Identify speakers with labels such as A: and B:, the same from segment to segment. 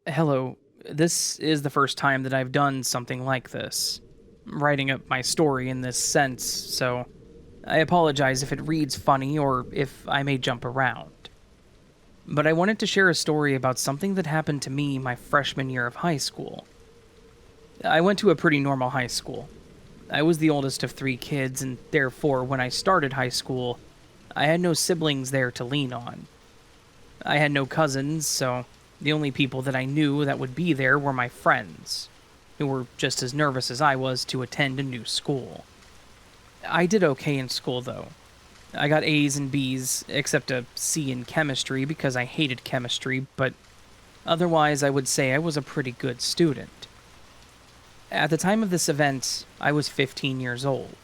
A: Hello, this is the first time that I've done something like this. Writing up my story in this sense, so I apologize if it reads funny or if I may jump around. But I wanted to share a story about something that happened to me my freshman year of high school. I went to a pretty normal high school. I was the oldest of three kids, and therefore, when I started high school, I had no siblings there to lean on. I had no cousins, so the only people that I knew that would be there were my friends, who were just as nervous as I was to attend a new school. I did okay in school, though. I got A's and B's, except a C in chemistry because I hated chemistry, but otherwise I would say I was a pretty good student. At the time of this event, I was 15 years old.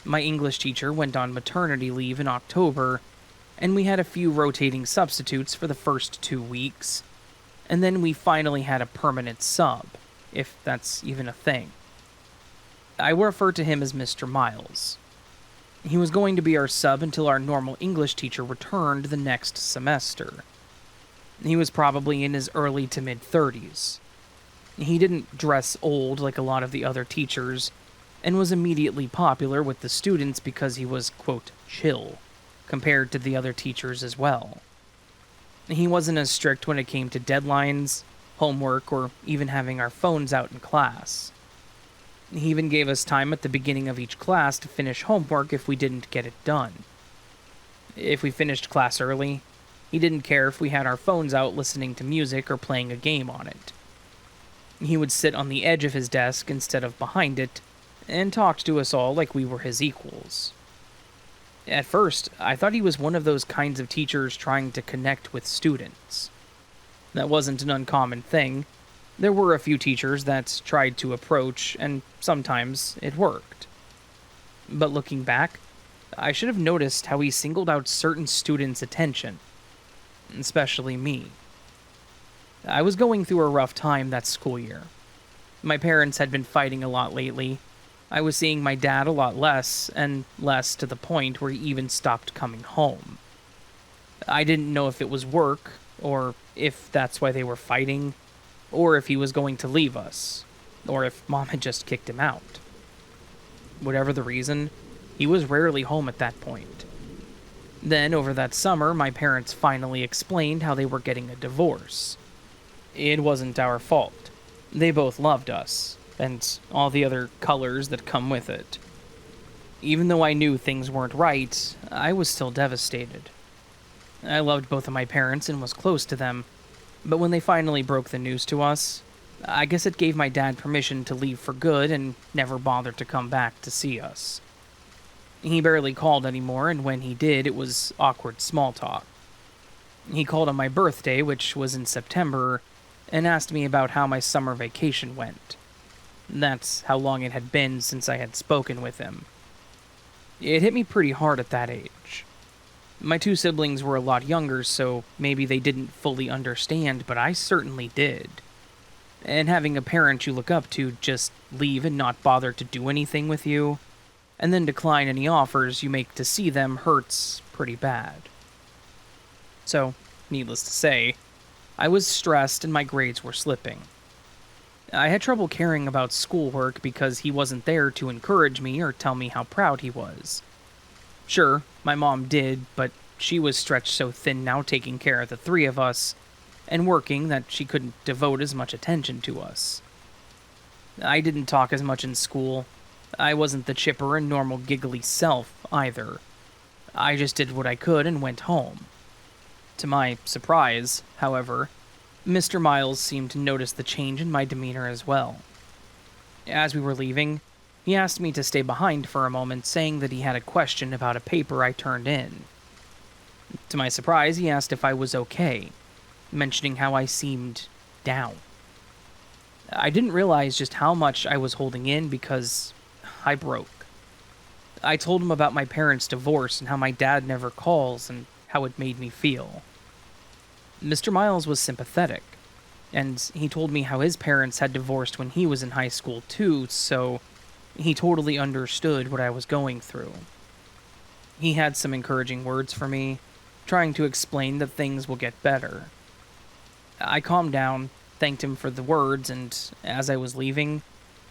A: My English teacher went on maternity leave in October, and we had a few rotating substitutes for the first 2 weeks, and then we finally had a permanent sub, if that's even a thing. I will refer to him as Mr. Miles. He was going to be our sub until our normal English teacher returned the next semester. He was probably in his early to mid-30s. He didn't dress old like a lot of the other teachers, and was immediately popular with the students because he was, quote, chill, compared to the other teachers as well. He wasn't as strict when it came to deadlines, homework, or even having our phones out in class. He even gave us time at the beginning of each class to finish homework if we didn't get it done. If we finished class early, he didn't care if we had our phones out listening to music or playing a game on it. He would sit on the edge of his desk instead of behind it, and talked to us all like we were his equals. At first, I thought he was one of those kinds of teachers trying to connect with students. That wasn't an uncommon thing. There were a few teachers that tried to approach, and sometimes it worked. But looking back, I should have noticed how he singled out certain students' attention, especially me. I was going through a rough time that school year. My parents had been fighting a lot lately. I was seeing my dad a lot less, and less to the point where he even stopped coming home. I didn't know if it was work, or if that's why they were fighting, or if he was going to leave us, or if Mom had just kicked him out. Whatever the reason, he was rarely home at that point. Then, over that summer, my parents finally explained how they were getting a divorce. It wasn't our fault. They both loved us, and all the other colors that come with it. Even though I knew things weren't right, I was still devastated. I loved both of my parents and was close to them, but when they finally broke the news to us, I guess it gave my dad permission to leave for good and never bothered to come back to see us. He barely called anymore, and when he did, it was awkward small talk. He called on my birthday, which was in September, and asked me about how my summer vacation went. That's how long it had been since I had spoken with him. It hit me pretty hard at that age. My two siblings were a lot younger, so maybe they didn't fully understand, but I certainly did. And having a parent you look up to just leave and not bother to do anything with you, and then decline any offers you make to see them hurts pretty bad. So, needless to say, I was stressed and my grades were slipping. I had trouble caring about schoolwork because he wasn't there to encourage me or tell me how proud he was. Sure, my mom did, but she was stretched so thin now taking care of the three of us, and working that she couldn't devote as much attention to us. I didn't talk as much in school. I wasn't the chipper and normal giggly self, either. I just did what I could and went home. To my surprise, however, Mr. Miles seemed to notice the change in my demeanor as well. As we were leaving, he asked me to stay behind for a moment, saying that he had a question about a paper I turned in. To my surprise, he asked if I was okay, mentioning how I seemed down. I didn't realize just how much I was holding in because I broke. I told him about my parents' divorce and how my dad never calls and how it made me feel. Mr. Miles was sympathetic, and he told me how his parents had divorced when he was in high school too, so he totally understood what I was going through. He had some encouraging words for me, trying to explain that things will get better. I calmed down, thanked him for the words, and as I was leaving,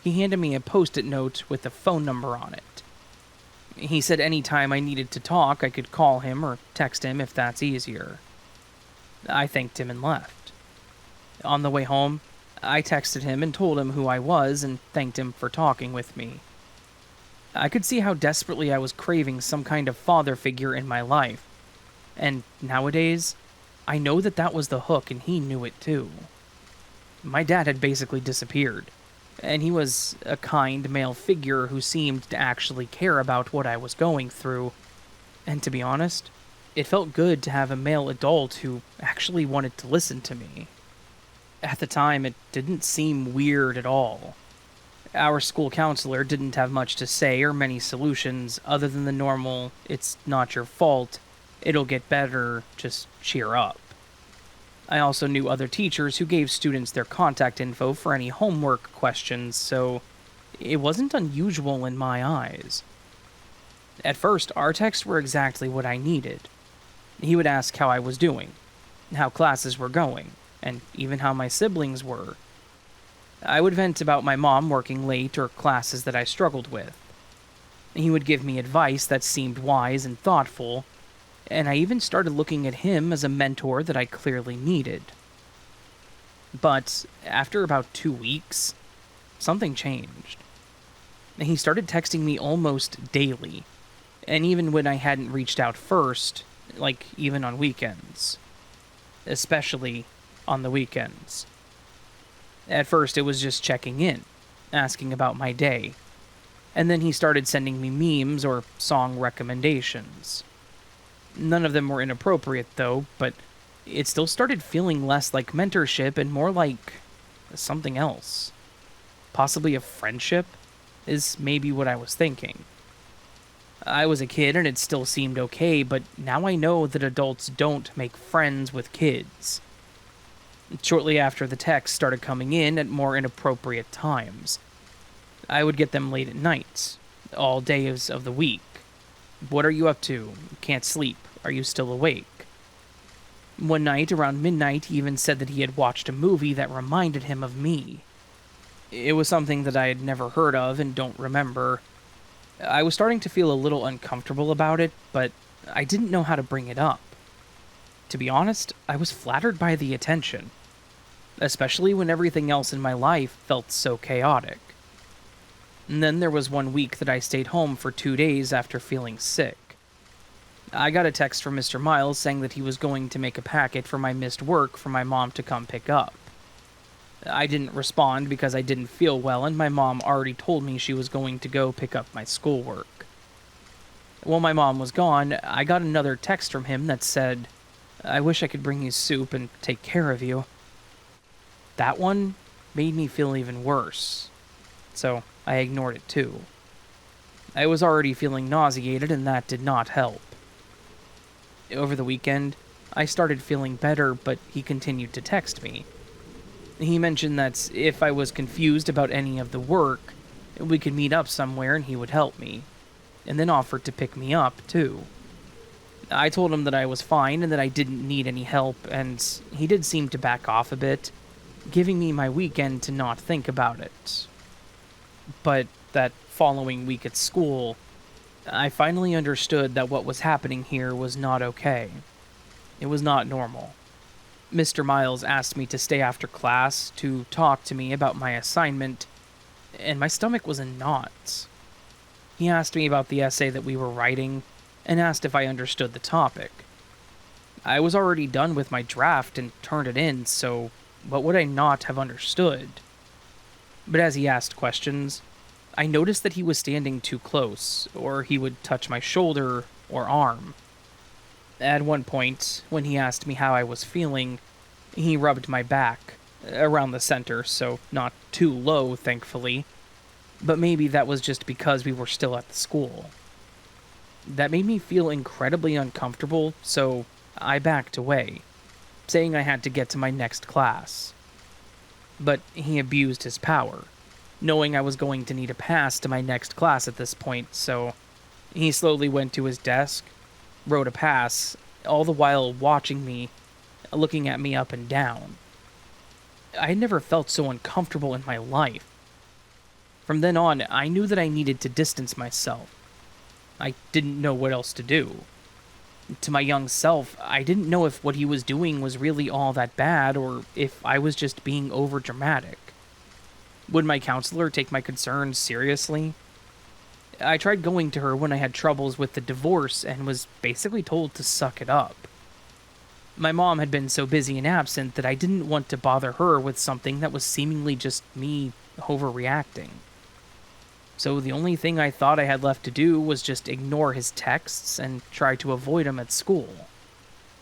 A: he handed me a post-it note with a phone number on it. He said anytime I needed to talk, I could call him or text him if that's easier. I thanked him and left. On the way home, I texted him and told him who I was and thanked him for talking with me. I could see how desperately I was craving some kind of father figure in my life, and nowadays, I know that that was the hook and he knew it too. My dad had basically disappeared, and he was a kind male figure who seemed to actually care about what I was going through, and to be honest, it felt good to have a male adult who actually wanted to listen to me. At the time, it didn't seem weird at all. Our school counselor didn't have much to say or many solutions other than the normal, "It's not your fault, it'll get better, just cheer up." I also knew other teachers who gave students their contact info for any homework questions, so it wasn't unusual in my eyes. At first, our texts were exactly what I needed. He would ask how I was doing, how classes were going, and even how my siblings were. I would vent about my mom working late or classes that I struggled with. He would give me advice that seemed wise and thoughtful, and I even started looking at him as a mentor that I clearly needed. But after about 2 weeks, something changed. He started texting me almost daily, and even when I hadn't reached out first, like even on weekends. Especially on the weekends. At first, it was just checking in, asking about my day, and then he started sending me memes or song recommendations. None of them were inappropriate, though, but it still started feeling less like mentorship and more like something else. Possibly a friendship, is maybe what I was thinking. I was a kid and it still seemed okay, but now I know that adults don't make friends with kids. Shortly after, the texts started coming in at more inappropriate times. I would get them late at night, all days of the week. "What are you up to? Can't sleep. Are you still awake?" One night, around midnight, he even said that he had watched a movie that reminded him of me. It was something that I had never heard of and don't remember. I was starting to feel a little uncomfortable about it, but I didn't know how to bring it up. To be honest, I was flattered by the attention, especially when everything else in my life felt so chaotic. And then there was one week that I stayed home for 2 days after feeling sick. I got a text from Mr. Miles saying that he was going to make a packet for my missed work for my mom to come pick up. I didn't respond because I didn't feel well, and my mom already told me she was going to go pick up my schoolwork. While my mom was gone, I got another text from him that said, "I wish I could bring you soup and take care of you." That one made me feel even worse, so I ignored it too. I was already feeling nauseated, and that did not help. Over the weekend, I started feeling better, but he continued to text me. He mentioned that if I was confused about any of the work, we could meet up somewhere and he would help me, and then offered to pick me up, too. I told him that I was fine and that I didn't need any help, and he did seem to back off a bit, giving me my weekend to not think about it. But that following week at school, I finally understood that what was happening here was not okay. It was not normal. Mr. Miles asked me to stay after class to talk to me about my assignment, and my stomach was in knots. He asked me about the essay that we were writing, and asked if I understood the topic. I was already done with my draft and turned it in, so what would I not have understood? But as he asked questions, I noticed that he was standing too close, or he would touch my shoulder or arm. At one point, when he asked me how I was feeling, he rubbed my back, around the center, so not too low, thankfully, but maybe that was just because we were still at the school. That made me feel incredibly uncomfortable, so I backed away, saying I had to get to my next class. But he abused his power, knowing I was going to need a pass to my next class at this point, so he slowly went to his desk, wrote a pass, all the while watching me, looking at me up and down. I had never felt so uncomfortable in my life. From then on, I knew that I needed to distance myself. I didn't know what else to do. To my young self, I didn't know if what he was doing was really all that bad or if I was just being overdramatic. Would my counselor take my concerns seriously? I tried going to her when I had troubles with the divorce and was basically told to suck it up. My mom had been so busy and absent that I didn't want to bother her with something that was seemingly just me overreacting. So the only thing I thought I had left to do was just ignore his texts and try to avoid him at school.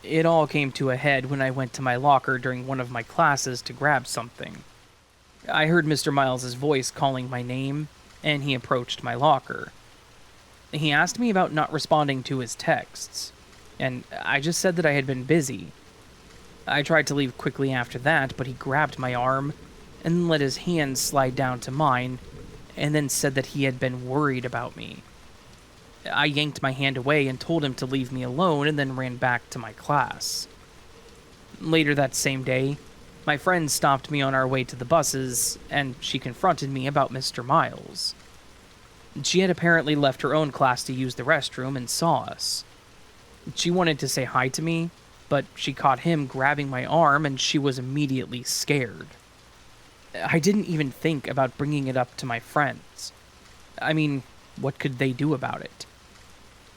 A: It all came to a head when I went to my locker during one of my classes to grab something. I heard Mr. Miles's voice calling my name, and he approached my locker. He asked me about not responding to his texts, and I just said that I had been busy. I tried to leave quickly after that, but he grabbed my arm and let his hand slide down to mine, and then said that he had been worried about me. I yanked my hand away and told him to leave me alone and then ran back to my class. Later that same day, my friend stopped me on our way to the buses, and she confronted me about Mr. Miles. She had apparently left her own class to use the restroom and saw us. She wanted to say hi to me, but she caught him grabbing my arm and she was immediately scared. I didn't even think about bringing it up to my friends. I mean, what could they do about it?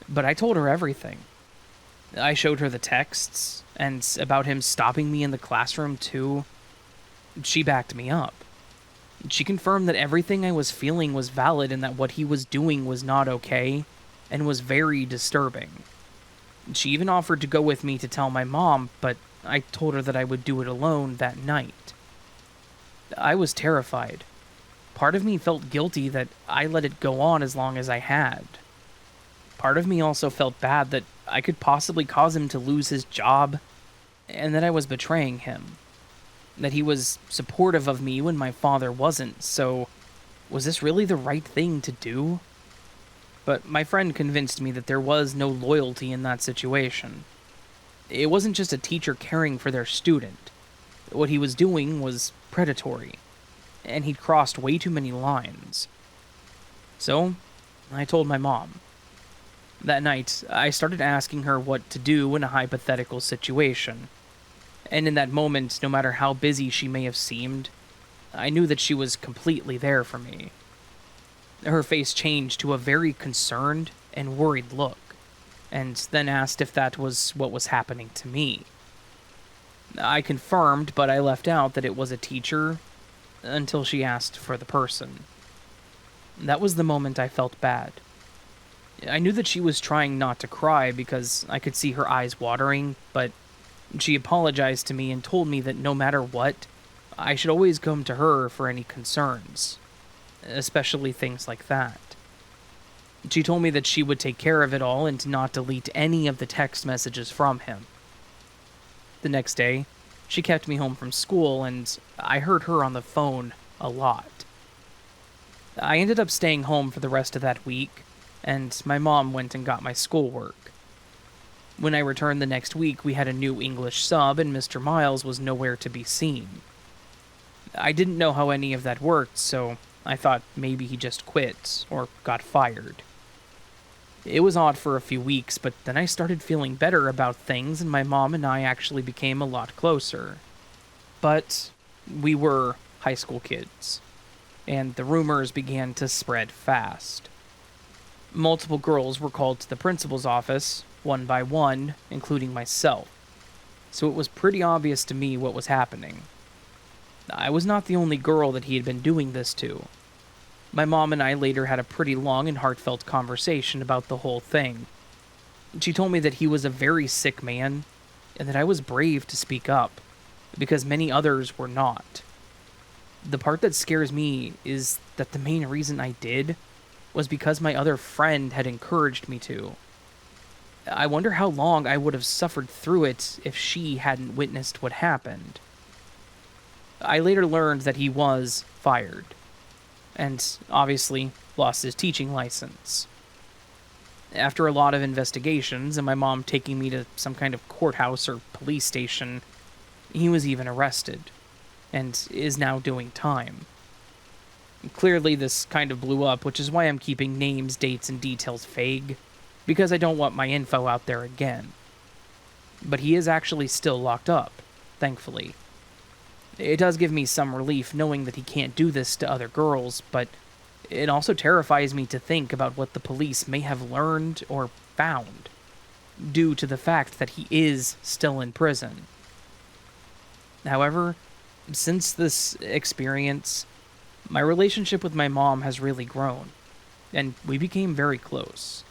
A: But I told her everything. I showed her the texts, and about him stopping me in the classroom too. She backed me up. She confirmed that everything I was feeling was valid and that what he was doing was not okay, and was very disturbing. She even offered to go with me to tell my mom, but I told her that I would do it alone that night. I was terrified. Part of me felt guilty that I let it go on as long as I had. Part of me also felt bad that I could possibly cause him to lose his job, and that I was betraying him. That he was supportive of me when my father wasn't, so was this really the right thing to do? But my friend convinced me that there was no loyalty in that situation. It wasn't just a teacher caring for their student. What he was doing was predatory, and he'd crossed way too many lines. So, I told my mom. That night, I started asking her what to do in a hypothetical situation. And in that moment, no matter how busy she may have seemed, I knew that she was completely there for me. Her face changed to a very concerned and worried look, and then asked if that was what was happening to me. I confirmed, but I left out that it was a teacher until she asked for the person. That was the moment I felt bad. I knew that she was trying not to cry because I could see her eyes watering, but she apologized to me and told me that no matter what, I should always come to her for any concerns, especially things like that. She told me that she would take care of it all and not delete any of the text messages from him. The next day, she kept me home from school, and I heard her on the phone a lot. I ended up staying home for the rest of that week, and my mom went and got my schoolwork. When I returned the next week, we had a new English sub, and Mr. Miles was nowhere to be seen. I didn't know how any of that worked, so I thought maybe he just quit or got fired. It was odd for a few weeks, but then I started feeling better about things, and my mom and I actually became a lot closer. But we were high school kids, and the rumors began to spread fast. Multiple girls were called to the principal's office, one by one, including myself, so it was pretty obvious to me what was happening. I was not the only girl that he had been doing this to. My mom and I later had a pretty long and heartfelt conversation about the whole thing. She told me that he was a very sick man, and that I was brave to speak up, because many others were not. The part that scares me is that the main reason I did was because my other friend had encouraged me to. I wonder how long I would have suffered through it if she hadn't witnessed what happened. I later learned that he was fired, and obviously lost his teaching license. After a lot of investigations and my mom taking me to some kind of courthouse or police station, he was even arrested. and is now doing time. Clearly, this kind of blew up, which is why I'm keeping names, dates, and details vague, because I don't want my info out there again. But he is actually still locked up, thankfully. It does give me some relief knowing that he can't do this to other girls, but it also terrifies me to think about what the police may have learned or found, due to the fact that he is still in prison. However, since this experience, my relationship with my mom has really grown, and we became very close.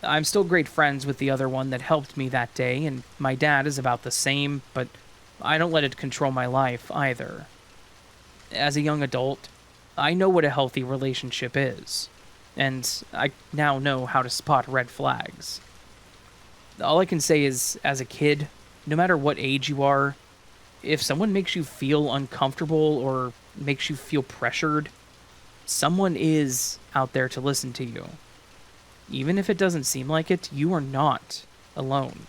A: I'm still great friends with the other one that helped me that day, and my dad is about the same, but I don't let it control my life either. As a young adult, I know what a healthy relationship is, and I now know how to spot red flags. All I can say is, as a kid, no matter what age you are, if someone makes you feel uncomfortable or makes you feel pressured, someone is out there to listen to you. Even if it doesn't seem like it, you are not alone.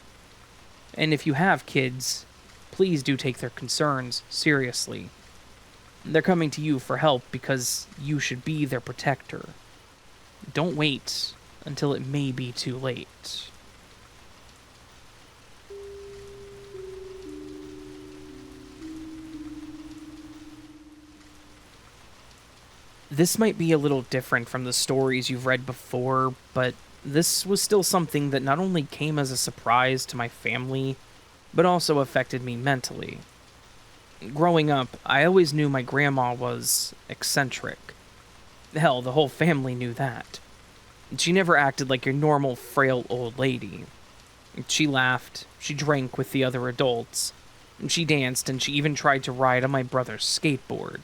A: And if you have kids, please do take their concerns seriously. They're coming to you for help because you should be their protector. Don't wait until it may be too late. This might be a little different from the stories you've read before, but this was still something that not only came as a surprise to my family, but also affected me mentally. Growing up, I always knew my grandma was eccentric. Hell, the whole family knew that. She never acted like your normal frail old lady. She laughed, she drank with the other adults, she danced, and she even tried to ride on my brother's skateboard.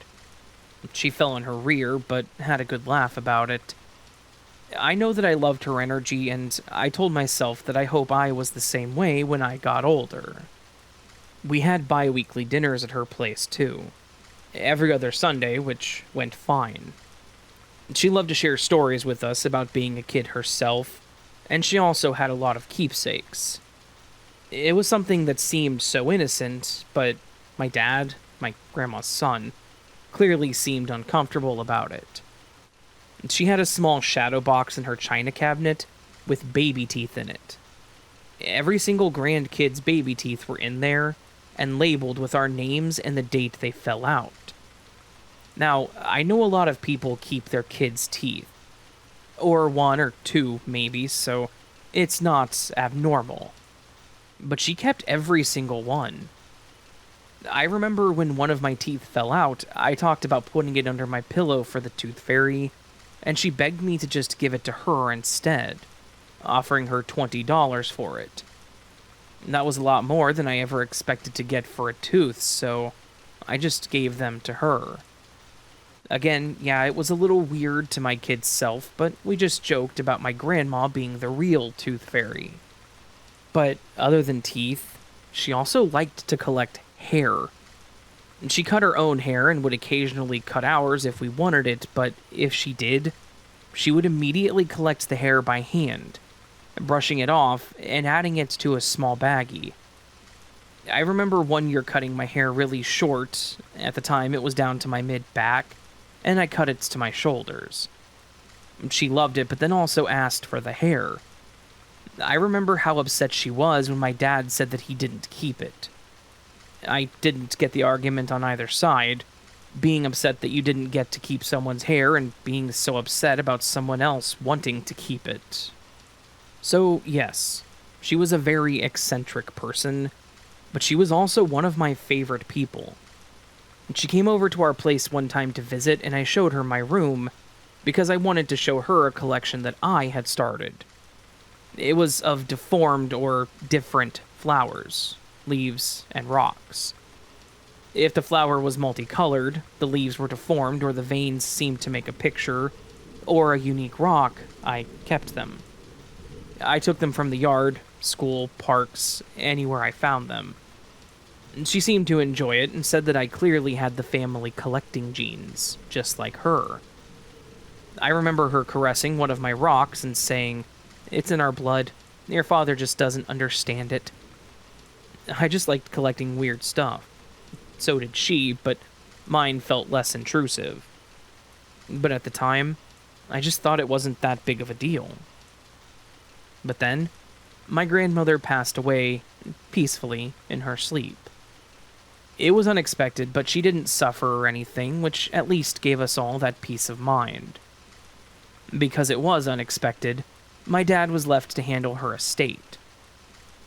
A: She fell on her rear, but had a good laugh about it. I know that I loved her energy, and I told myself that I hope I was the same way when I got older. We had bi-weekly dinners at her place, too. Every other Sunday, which went fine. She loved to share stories with us about being a kid herself, and she also had a lot of keepsakes. It was something that seemed so innocent, but my dad, my grandma's son, clearly seemed uncomfortable about it. She had a small shadow box in her china cabinet with baby teeth in it. Every single grandkid's baby teeth were in there and labeled with our names and the date they fell out. Now, I know a lot of people keep their kids' teeth, or one or two maybe, so it's not abnormal. But she kept every single one. I remember when one of my teeth fell out, I talked about putting it under my pillow for the tooth fairy, and she begged me to just give it to her instead, offering her $20 for it. That was a lot more than I ever expected to get for a tooth, so I just gave them to her. Again, yeah, it was a little weird to my kid's self, but we just joked about my grandma being the real tooth fairy. But other than teeth, she also liked to collect hair. She cut her own hair and would occasionally cut ours if we wanted it, but if she did, she would immediately collect the hair by hand, brushing it off and adding it to a small baggie. I remember one year cutting my hair really short. At the time, it was down to my mid-back, and I cut it to my shoulders. She loved it, but then also asked for the hair. I remember how upset she was when my dad said that he didn't keep it. I didn't get the argument on either side, being upset that you didn't get to keep someone's hair and being so upset about someone else wanting to keep it. So, yes, she was a very eccentric person, but she was also one of my favorite people. She came over to our place one time to visit, and I showed her my room, because I wanted to show her a collection that I had started. It was of deformed or different flowers, leaves, and rocks. If the flower was multicolored, the leaves were deformed or the veins seemed to make a picture, or a unique rock, I kept them. I took them from the yard, school, parks, anywhere I found them. She seemed to enjoy it and said that I clearly had the family collecting genes, just like her. I remember her caressing one of my rocks and saying, "It's in our blood. Your father just doesn't understand it." I just liked collecting weird stuff. So did she, but mine felt less intrusive. But at the time, I just thought it wasn't that big of a deal. But then, my grandmother passed away peacefully in her sleep. It was unexpected, but she didn't suffer or anything, which at least gave us all that peace of mind. Because it was unexpected, my dad was left to handle her estate.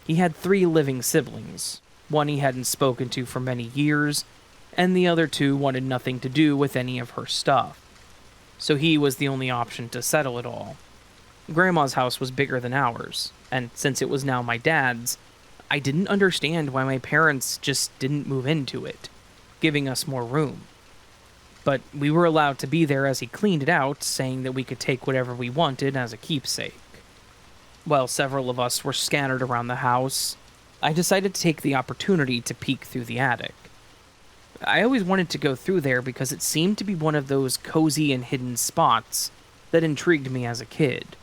A: He had 3 living siblings, one he hadn't spoken to for many years, and the other 2 wanted nothing to do with any of her stuff. So he was the only option to settle it all. Grandma's house was bigger than ours, and since it was now my dad's, I didn't understand why my parents just didn't move into it, giving us more room. But we were allowed to be there as he cleaned it out, saying that we could take whatever we wanted as a keepsake. While several of us were scattered around the house, I decided to take the opportunity to peek through the attic. I always wanted to go through there because it seemed to be one of those cozy and hidden spots that intrigued me as a kid,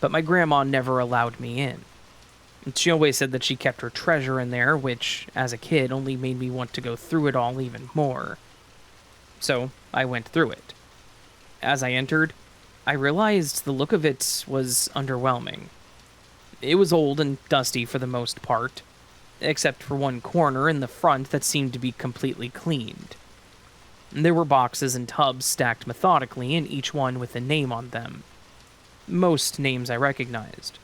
A: but my grandma never allowed me in. She always said that she kept her treasure in there, which, as a kid, only made me want to go through it all even more. So, I went through it. As I entered, I realized the look of it was underwhelming. It was old and dusty for the most part, except for one corner in the front that seemed to be completely cleaned. There were boxes and tubs stacked methodically, and each one with a name on them. Most names I recognized.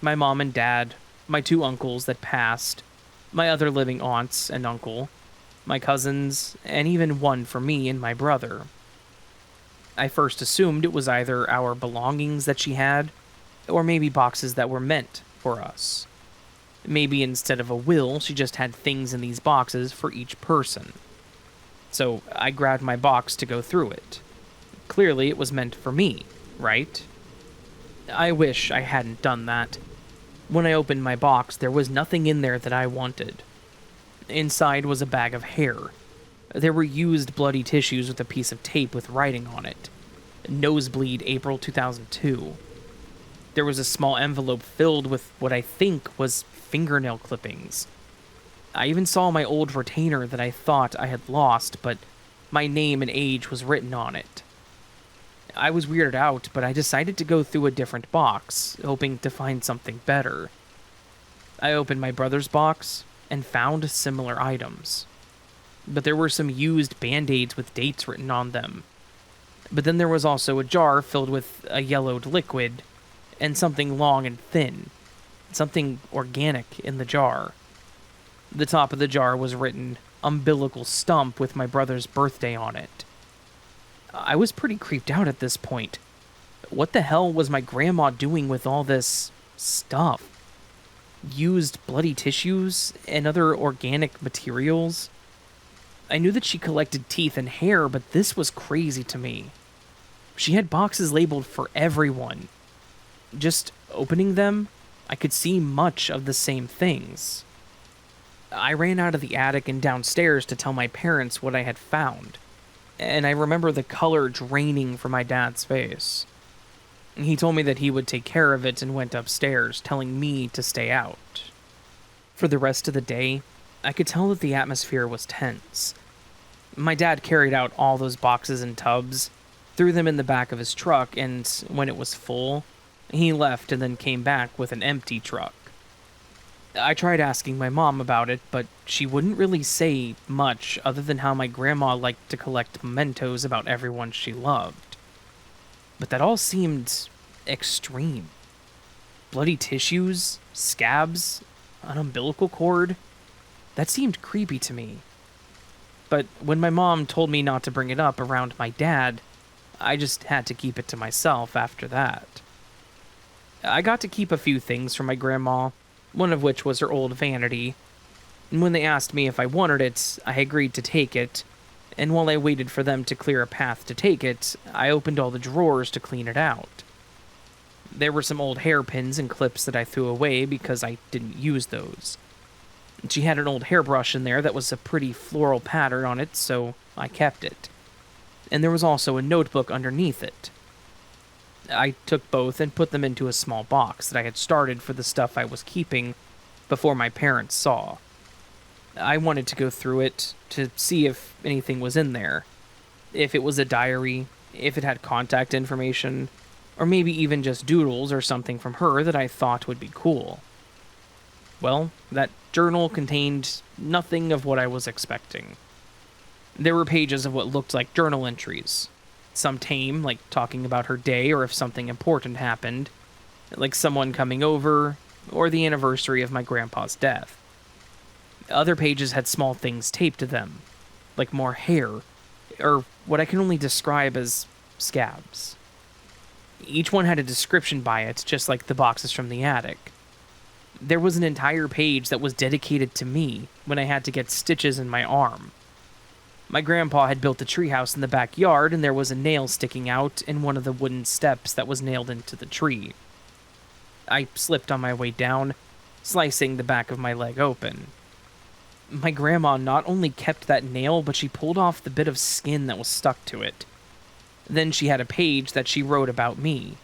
A: My mom and dad, my 2 uncles that passed, my other living aunts and uncle, my cousins, and even one for me and my brother. I first assumed it was either our belongings that she had, or maybe boxes that were meant for us. Maybe instead of a will, she just had things in these boxes for each person. So I grabbed my box to go through it. Clearly it was meant for me, right? I wish I hadn't done that. When I opened my box, there was nothing in there that I wanted. Inside was a bag of hair. There were used bloody tissues with a piece of tape with writing on it. Nosebleed April 2002. There was a small envelope filled with what I think was fingernail clippings. I even saw my old retainer that I thought I had lost, but my name and age was written on it. I was weirded out, but I decided to go through a different box, hoping to find something better. I opened my brother's box and found similar items. But there were some used band-aids with dates written on them. But then there was also a jar filled with a yellowed liquid, and something long and thin. Something organic in the jar. The top of the jar was written, umbilical stump with my brother's birthday on it. I was pretty creeped out at this point. What the hell was my grandma doing with all this stuff? Used bloody tissues and other organic materials? I knew that she collected teeth and hair, but this was crazy to me. She had boxes labeled for everyone. Just opening them, I could see much of the same things. I ran out of the attic and downstairs to tell my parents what I had found, and I remember the color draining from my dad's face. He told me that he would take care of it and went upstairs, telling me to stay out. For the rest of the day, I could tell that the atmosphere was tense. My dad carried out all those boxes and tubs, threw them in the back of his truck, and when it was full, he left and then came back with an empty truck. I tried asking my mom about it, but she wouldn't really say much other than how my grandma liked to collect mementos about everyone she loved. But that all seemed extreme. Bloody tissues, scabs, an umbilical cord. That seemed creepy to me. But when my mom told me not to bring it up around my dad, I just had to keep it to myself after that. I got to keep a few things from my grandma, one of which was her old vanity. And when they asked me if I wanted it, I agreed to take it, and while I waited for them to clear a path to take it, I opened all the drawers to clean it out. There were some old hairpins and clips that I threw away because I didn't use those. She had an old hairbrush in there that was a pretty floral pattern on it, so I kept it. And there was also a notebook underneath it. I took both and put them into a small box that I had started for the stuff I was keeping before my parents saw. I wanted to go through it to see if anything was in there. If it was a diary, if it had contact information, or maybe even just doodles or something from her that I thought would be cool. Well, that journal contained nothing of what I was expecting. There were pages of what looked like journal entries. Some tame, like talking about her day or if something important happened, like someone coming over, or the anniversary of my grandpa's death. Other pages had small things taped to them, like more hair, or what I can only describe as scabs. Each one had a description by it, just like the boxes from the attic. There was an entire page that was dedicated to me when I had to get stitches in my arm. My grandpa had built a treehouse in the backyard, and there was a nail sticking out in one of the wooden steps that was nailed into the tree. I slipped on my way down, slicing the back of my leg open. My grandma not only kept that nail, but she pulled off the bit of skin that was stuck to it. Then she had a page that she wrote about me.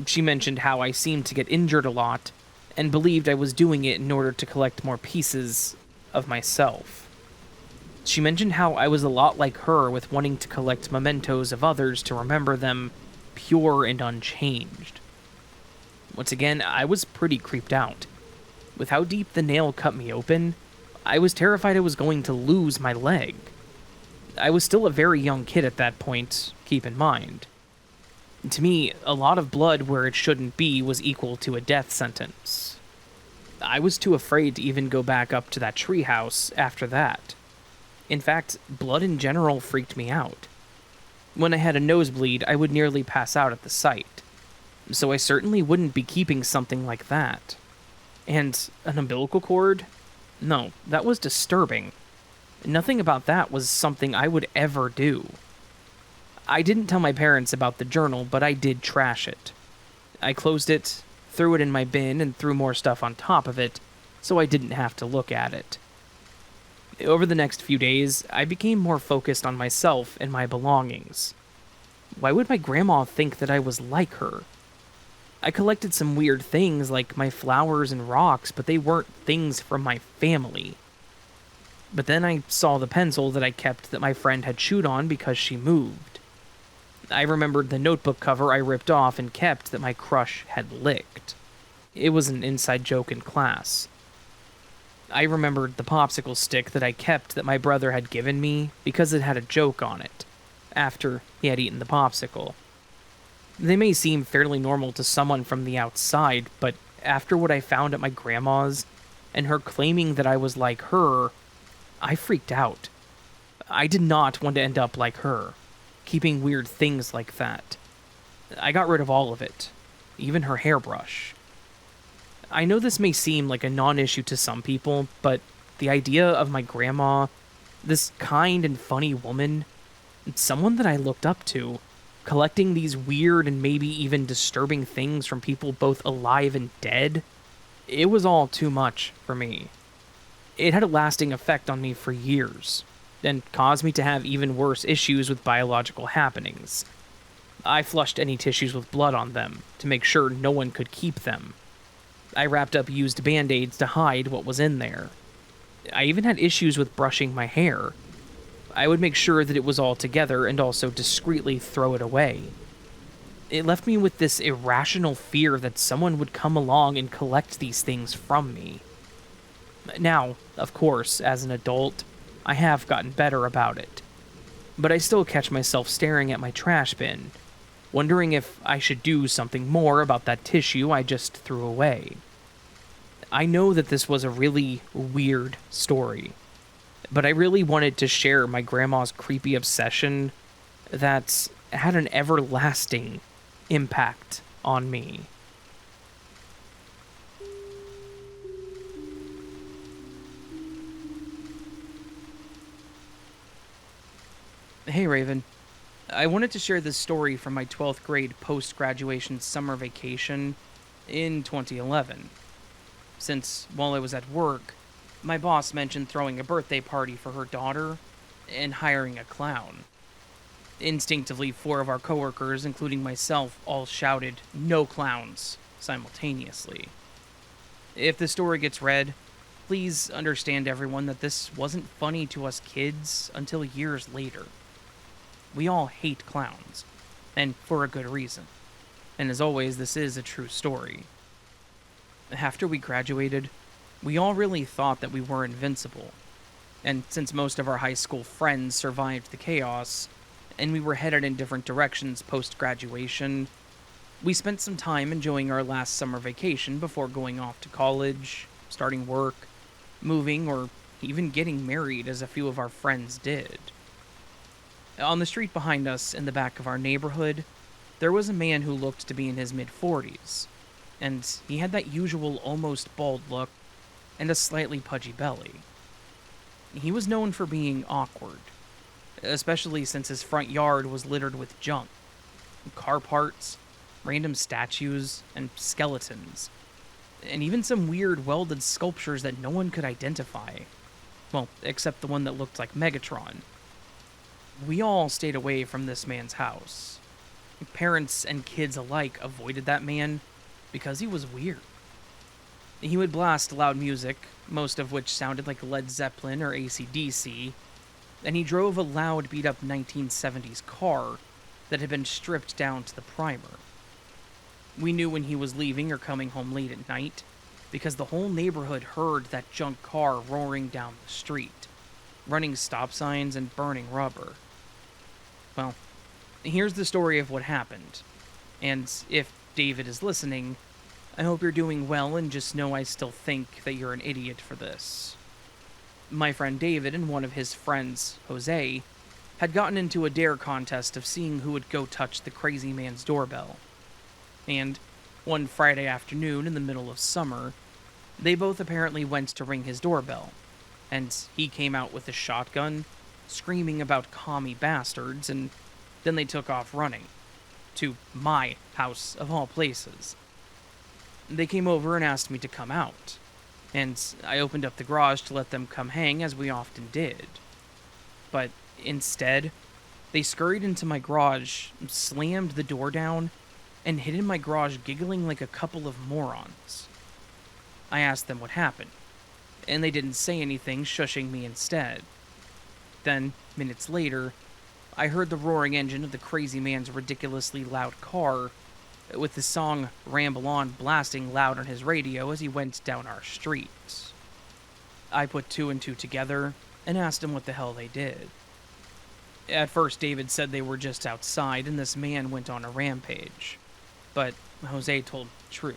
A: She mentioned how I seemed to get injured a lot, and believed I was doing it in order to collect more pieces of myself. She mentioned how I was a lot like her with wanting to collect mementos of others to remember them pure and unchanged. Once again, I was pretty creeped out. With how deep the nail cut me open, I was terrified I was going to lose my leg. I was still a very young kid at that point, keep in mind. To me, a lot of blood where it shouldn't be was equal to a death sentence. I was too afraid to even go back up to that treehouse after that. In fact, blood in general freaked me out. When I had a nosebleed, I would nearly pass out at the sight. So I certainly wouldn't be keeping something like that. And an umbilical cord? No, that was disturbing. Nothing about that was something I would ever do. I didn't tell my parents about the journal, but I did trash it. I closed it, threw it in my bin, and threw more stuff on top of it, so I didn't have to look at it. Over the next few days, I became more focused on myself and my belongings. Why would my grandma think that I was like her? I collected some weird things like my flowers and rocks, but they weren't things from my family. But then I saw the pencil that I kept that my friend had chewed on because she moved. I remembered the notebook cover I ripped off and kept that my crush had licked. It was an inside joke in class. I remembered the popsicle stick that I kept that my brother had given me because it had a joke on it, after he had eaten the popsicle. They may seem fairly normal to someone from the outside, but after what I found at my grandma's, and her claiming that I was like her, I freaked out. I did not want to end up like her, keeping weird things like that. I got rid of all of it, even her hairbrush. I know this may seem like a non-issue to some people, but the idea of my grandma, this kind and funny woman, someone that I looked up to, collecting these weird and maybe even disturbing things from people both alive and dead, it was all too much for me. It had a lasting effect on me for years, and caused me to have even worse issues with biological happenings. I flushed any tissues with blood on them, to make sure no one could keep them. I wrapped up used band-aids to hide what was in there. I even had issues with brushing my hair. I would make sure that it was all together and also discreetly throw it away. It left me with this irrational fear that someone would come along and collect these things from me. Now, of course, as an adult, I have gotten better about it. But I still catch myself staring at my trash bin, wondering if I should do something more about that tissue I just threw away. I know that this was a really weird story, but I really wanted to share my grandma's creepy obsession that had an everlasting impact on me. Hey Raven, I wanted to share this story from my 12th grade post-graduation summer vacation in 2011. Since, while I was at work, my boss mentioned throwing a birthday party for her daughter and hiring a clown. Instinctively, 4 of our coworkers, including myself, all shouted, "No clowns," simultaneously. If the story gets read, Please understand, everyone, that this wasn't funny to us kids until years later. We all hate clowns, and for a good reason. And as always, this is a true story. After we graduated, we all really thought that we were invincible. And since most of our high school friends survived the chaos, and we were headed in different directions post-graduation, we spent some time enjoying our last summer vacation before going off to college, starting work, moving, or even getting married as a few of our friends did. On the street behind us in the back of our neighborhood, there was a man who looked to be in his mid-40s, and he had that usual almost bald look and a slightly pudgy belly. He was known for being awkward, especially since his front yard was littered with junk, car parts, random statues, and skeletons, and even some weird welded sculptures that no one could identify. Well, except the one that looked like Megatron. We all stayed away from this man's house. Parents and kids alike avoided that man because he was weird. He would blast loud music, most of which sounded like Led Zeppelin or AC/DC, and he drove a loud beat-up 1970s car that had been stripped down to the primer. We knew when he was leaving or coming home late at night because the whole neighborhood heard that junk car roaring down the street, running stop signs and burning rubber. Well, here's the story of what happened. And if David is listening, I hope you're doing well, and just know I still think that you're an idiot for this. My friend David and one of his friends, Jose, had gotten into a dare contest of seeing who would go touch the crazy man's doorbell. And one Friday afternoon in the middle of summer, they both apparently went to ring his doorbell, and he came out with a shotgun, screaming about commie bastards, and then they took off running. To my house, of all places. They came over and asked me to come out, and I opened up the garage to let them come hang, as we often did. But instead, they scurried into my garage, slammed the door down, and hid in my garage giggling like a couple of morons. I asked them what happened, and they didn't say anything, shushing me instead. Then, minutes later, I heard the roaring engine of the crazy man's ridiculously loud car, with the song Ramble On blasting loud on his radio as he went down our street. I put two and two together and asked him what the hell they did. At first, David said they were just outside and this man went on a rampage, but Jose told the truth.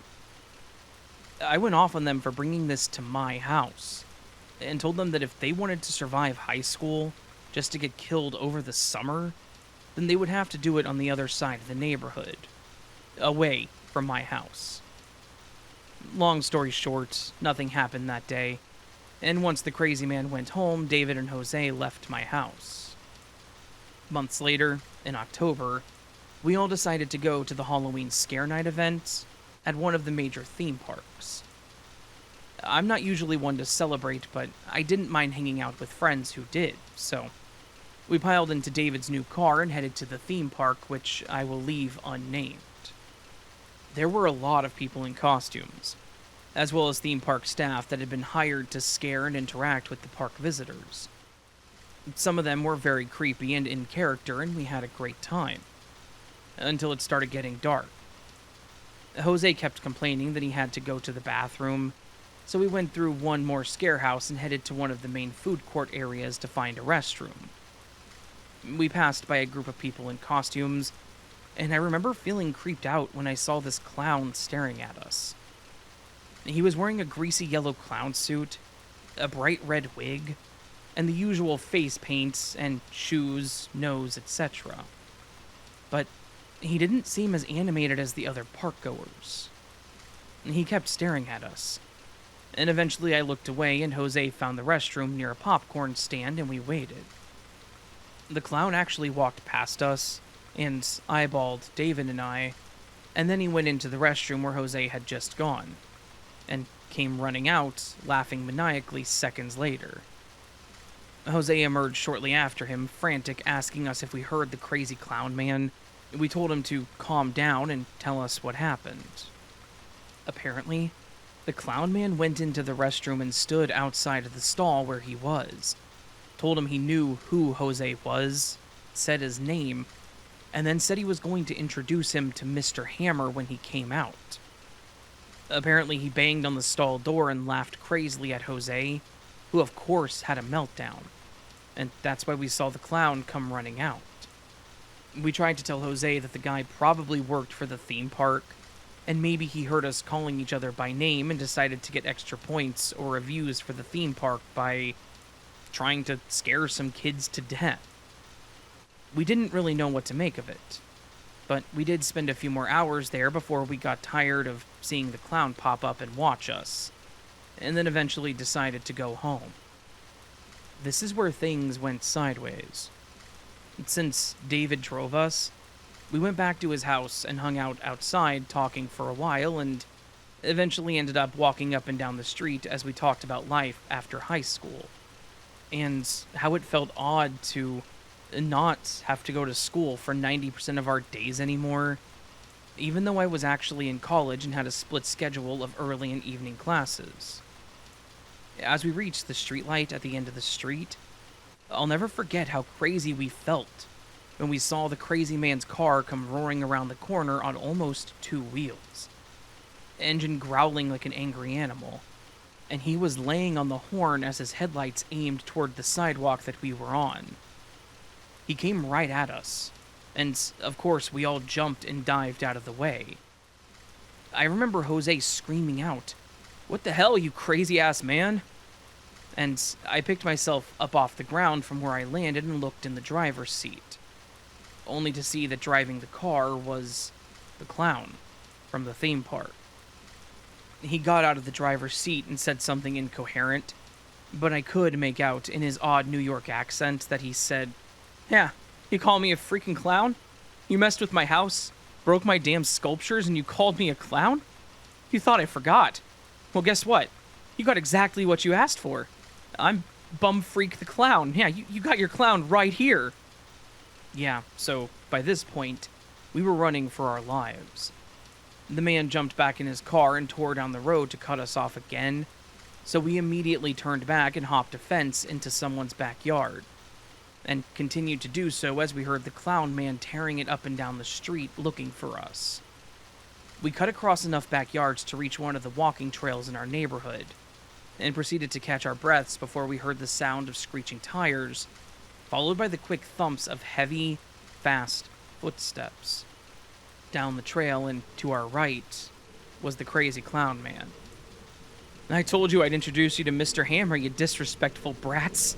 A: I went off on them for bringing this to my house, and told them that if they wanted to survive high school just to get killed over the summer, then they would have to do it on the other side of the neighborhood, away from my house. Long story short, nothing happened that day, and once the crazy man went home, David and Jose left my house. Months later, in October, we all decided to go to the Halloween Scare Night event at one of the major theme parks. I'm not usually one to celebrate, but I didn't mind hanging out with friends who did, so we piled into David's new car and headed to the theme park, which I will leave unnamed. There were a lot of people in costumes, as well as theme park staff that had been hired to scare and interact with the park visitors. Some of them were very creepy and in character, and we had a great time. Until it started getting dark. Jose kept complaining that he had to go to the bathroom, so we went through one more scare house and headed to one of the main food court areas to find a restroom. We passed by a group of people in costumes, and I remember feeling creeped out when I saw this clown staring at us. He was wearing a greasy yellow clown suit, a bright red wig, and the usual face paint and shoes, nose, etc. But he didn't seem as animated as the other park goers. He kept staring at us, and eventually I looked away and Jose found the restroom near a popcorn stand and we waited. The clown actually walked past us and eyeballed David and I, and then he went into the restroom where Jose had just gone, and came running out, laughing maniacally seconds later. Jose emerged shortly after him, frantic, asking us if we heard the crazy clown man. We told him to calm down and tell us what happened. Apparently, The clown man went into the restroom and stood outside of the stall where he was, told him he knew who Jose was, said his name, and then said he was going to introduce him to Mr. Hammer when he came out. Apparently, he banged on the stall door and laughed crazily at Jose, who of course had a meltdown, and that's why we saw the clown come running out. We tried to tell Jose that the guy probably worked for the theme park, and maybe he heard us calling each other by name and decided to get extra points or reviews for the theme park by trying to scare some kids to death. We didn't really know what to make of it, but we did spend a few more hours there before we got tired of seeing the clown pop up and watch us, and then eventually decided to go home. This is where things went sideways. Since David drove us, we went back to his house and hung out outside talking for a while, and eventually ended up walking up and down the street as we talked about life after high school, and how it felt odd to not have to go to school for 90% of our days anymore, even though I was actually in college and had a split schedule of early and evening classes. As we reached the streetlight at the end of the street, I'll never forget how crazy we felt when we saw the crazy man's car come roaring around the corner on almost 2 wheels, engine growling like an angry animal, and he was laying on the horn as his headlights aimed toward the sidewalk that we were on. He came right at us, and of course we all jumped and dived out of the way. I remember Jose screaming out, "What the hell, you crazy-ass man?" And I picked myself up off the ground from where I landed and looked in the driver's seat, only to see that driving the car was the clown from the theme park. He got out of the driver's seat and said something incoherent, but I could make out in his odd New York accent that he said, "Yeah, you call me a freaking clown? You messed with my house, broke my damn sculptures, and you called me a clown? You thought I forgot. Well, guess what? You got exactly what you asked for. I'm Bum Freak the Clown. Yeah, you got your clown right here." Yeah, so by this point, we were running for our lives. The man jumped back in his car and tore down the road to cut us off again, so we immediately turned back and hopped a fence into someone's backyard, and continued to do so as we heard the clown man tearing it up and down the street looking for us. We cut across enough backyards to reach one of the walking trails in our neighborhood, and proceeded to catch our breaths before we heard the sound of screeching tires, followed by the quick thumps of heavy, fast footsteps. Down the trail and to our right was the crazy clown man. "I told you I'd introduce you to Mr. Hammer, you disrespectful brats,"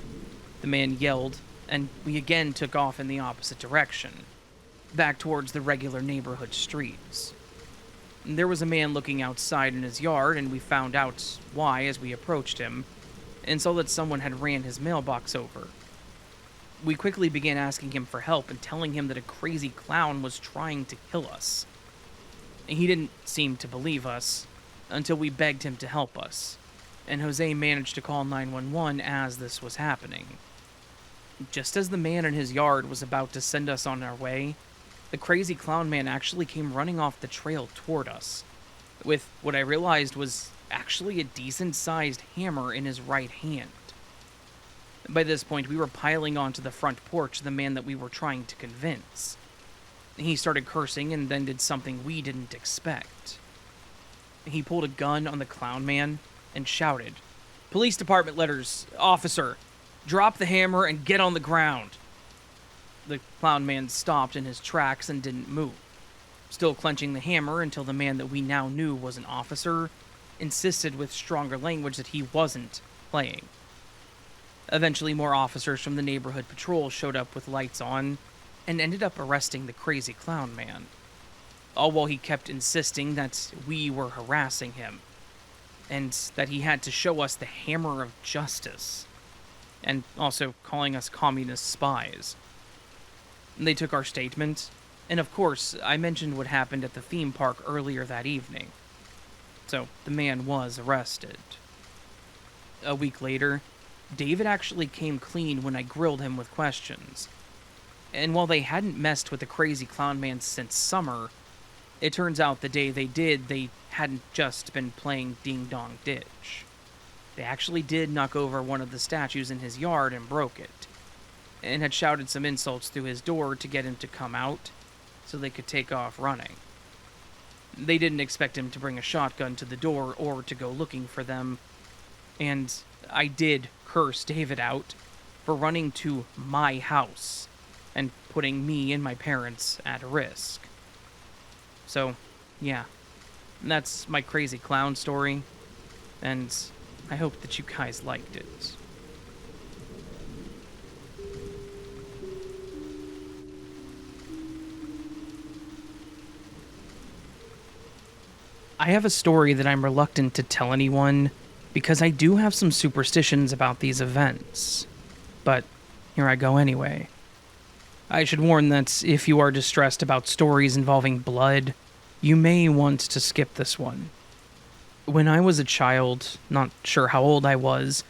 A: the man yelled, and we again took off in the opposite direction, back towards the regular neighborhood streets. There was a man looking outside in his yard, and we found out why as we approached him, and saw that someone had ran his mailbox over. We quickly began asking him for help and telling him that a crazy clown was trying to kill us. He didn't seem to believe us, until we begged him to help us, and Jose managed to call 911 as this was happening. Just as the man in his yard was about to send us on our way, the crazy clown man actually came running off the trail toward us, with what I realized was actually a decent-sized hammer in his right hand. By this point, we were piling onto the front porch of the man that we were trying to convince. He started cursing and then did something we didn't expect. He pulled a gun on the clown man and shouted, "Police department letters, officer, drop the hammer and get on the ground." The clown man stopped in his tracks and didn't move, still clenching the hammer until the man that we now knew was an officer insisted with stronger language that he wasn't playing. Eventually, more officers from the neighborhood patrol showed up with lights on and ended up arresting the crazy clown man, all while he kept insisting that we were harassing him, and that he had to show us the hammer of justice, and also calling us communist spies. They took our statement, and of course, I mentioned what happened at the theme park earlier that evening. So, the man was arrested. A week later, David actually came clean when I grilled him with questions. And while they hadn't messed with the crazy clown man since summer, It turns out the day they did, they hadn't just been playing Ding Dong Ditch. They actually did knock over one of the statues in his yard and broke it, and had shouted some insults through his door to get him to come out so they could take off running. They didn't expect him to bring a shotgun to the door or to go looking for them, and I did curse David out for running to my house and putting me and my parents at risk. So, yeah, that's my crazy clown story, and I hope that you guys liked it. I have a story that I'm reluctant to tell anyone because I do have some superstitions about these events. But here I go anyway. I should warn that if you are distressed about stories involving blood, you may want to skip this one. When I was a child, not sure how old I was,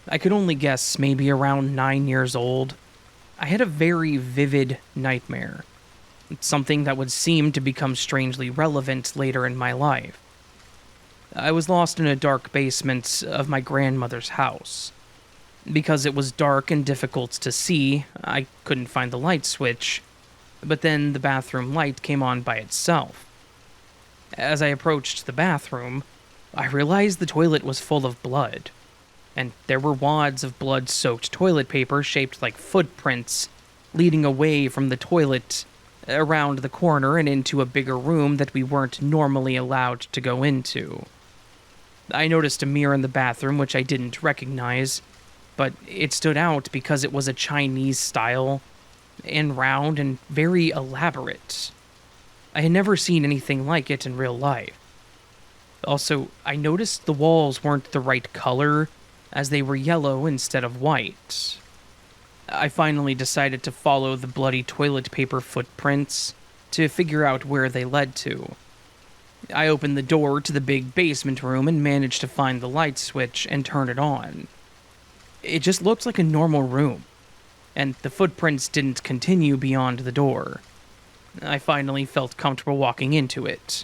A: I could only guess maybe around 9 years old, I had a very vivid nightmare. Something that would seem to become strangely relevant later in my life. I was lost in a dark basement of my grandmother's house. Because it was dark and difficult to see, I couldn't find the light switch, but then the bathroom light came on by itself. As I approached the bathroom, I realized the toilet was full of blood, and there were wads of blood-soaked toilet paper shaped like footprints leading away from the toilet around the corner and into a bigger room that we weren't normally allowed to go into. I noticed a mirror in the bathroom which I didn't recognize, but it stood out because it was a Chinese style, and round and very elaborate. I had never seen anything like it in real life. Also, I noticed the walls weren't the right color, as they were yellow instead of white. I finally decided to follow the bloody toilet paper footprints to figure out where they led to. I opened the door to the big basement room and managed to find the light switch and turn it on. It just looked like a normal room, and the footprints didn't continue beyond the door. I finally felt comfortable walking into it,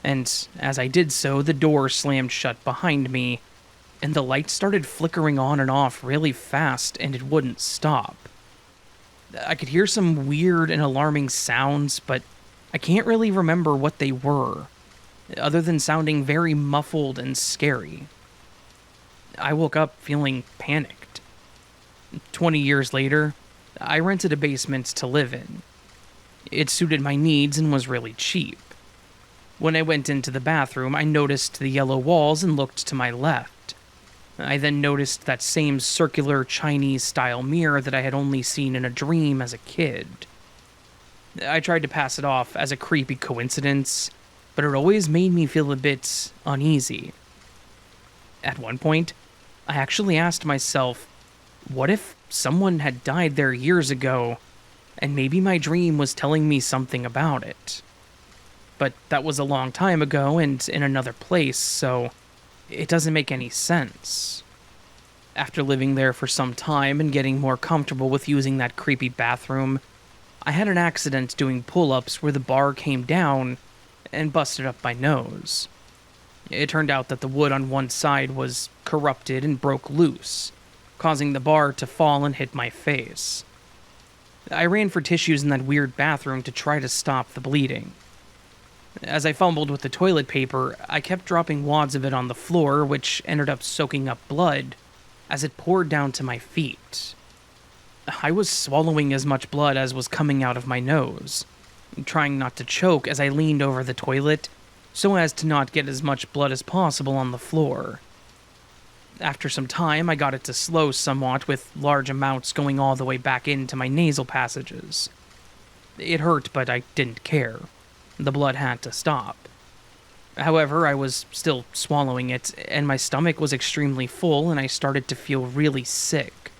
A: and as I did so, the door slammed shut behind me, and the light started flickering on and off really fast, and it wouldn't stop. I could hear some weird and alarming sounds, but I can't really remember what they were, other than sounding very muffled and scary. I woke up feeling panicked. 20 years later, I rented a basement to live in. It suited my needs and was really cheap. When I went into the bathroom, I noticed the yellow walls and looked to my left. I then noticed that same circular Chinese-style mirror that I had only seen in a dream as a kid. I tried to pass it off as a creepy coincidence, but it always made me feel a bit uneasy. At one point, I actually asked myself, what if someone had died there years ago, and maybe my dream was telling me something about it? But that was a long time ago and in another place, so it doesn't make any sense. After living there for some time and getting more comfortable with using that creepy bathroom, I had an accident doing pull-ups where the bar came down and busted up my nose. It turned out that the wood on one side was corrupted and broke loose, causing the bar to fall and hit my face. I ran for tissues in that weird bathroom to try to stop the bleeding. As I fumbled with the toilet paper, I kept dropping wads of it on the floor, which ended up soaking up blood as it poured down to my feet. I was swallowing as much blood as was coming out of my nose, trying not to choke as I leaned over the toilet so as to not get as much blood as possible on the floor. After some time, I got it to slow somewhat, with large amounts going all the way back into my nasal passages. It hurt, but I didn't care. The blood had to stop. However, I was still swallowing it, and my stomach was extremely full, and I started to feel really sick.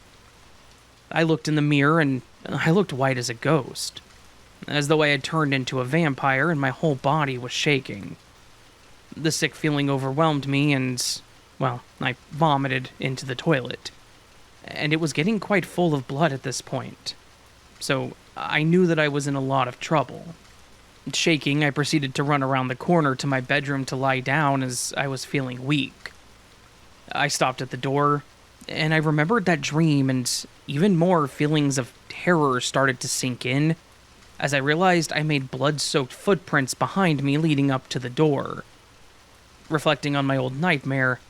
A: I looked in the mirror, and I looked white as a ghost, as though I had turned into a vampire and my whole body was shaking. The sick feeling overwhelmed me, and, well, I vomited into the toilet. And it was getting quite full of blood at this point, so I knew that I was in a lot of trouble. Shaking, I proceeded to run around the corner to my bedroom to lie down as I was feeling weak. I stopped at the door, and I remembered that dream, and even more feelings of terror started to sink in as I realized I made blood-soaked footprints behind me leading up to the door. Reflecting on my old nightmare,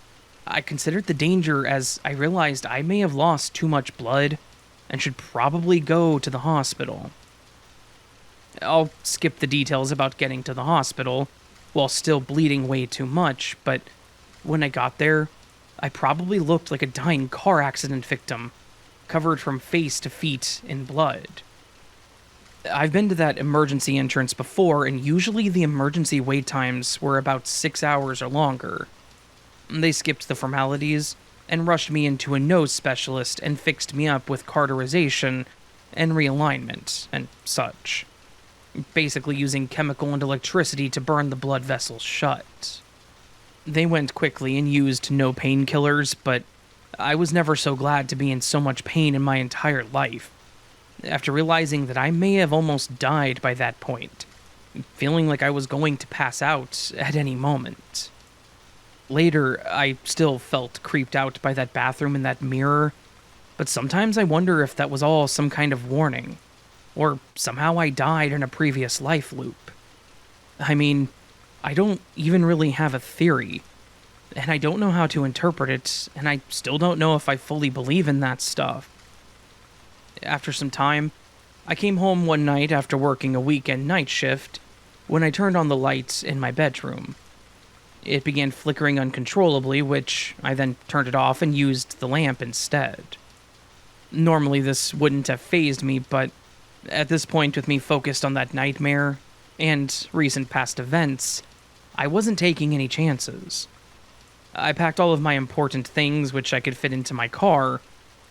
A: I considered the danger as I realized I may have lost too much blood and should probably go to the hospital. I'll skip the details about getting to the hospital while still bleeding way too much, but when I got there, I probably looked like a dying car accident victim, covered from face to feet in blood. I've been to that emergency entrance before, and usually the emergency wait times were about 6 hours or longer. They skipped the formalities and rushed me into a nose specialist and fixed me up with cauterization and realignment and such. Basically using chemical and electricity to burn the blood vessels shut. They went quickly and used no painkillers, but I was never so glad to be in so much pain in my entire life, after realizing that I may have almost died by that point, feeling like I was going to pass out at any moment. Later, I still felt creeped out by that bathroom and that mirror, but sometimes I wonder if that was all some kind of warning, or somehow I died in a previous life loop. I mean, I don't even really have a theory, and I don't know how to interpret it, and I still don't know if I fully believe in that stuff. After some time, I came home one night after working a weekend night shift when I turned on the lights in my bedroom. It began flickering uncontrollably, which I then turned it off and used the lamp instead. Normally this wouldn't have fazed me, but at this point, with me focused on that nightmare and recent past events, I wasn't taking any chances. I packed all of my important things which I could fit into my car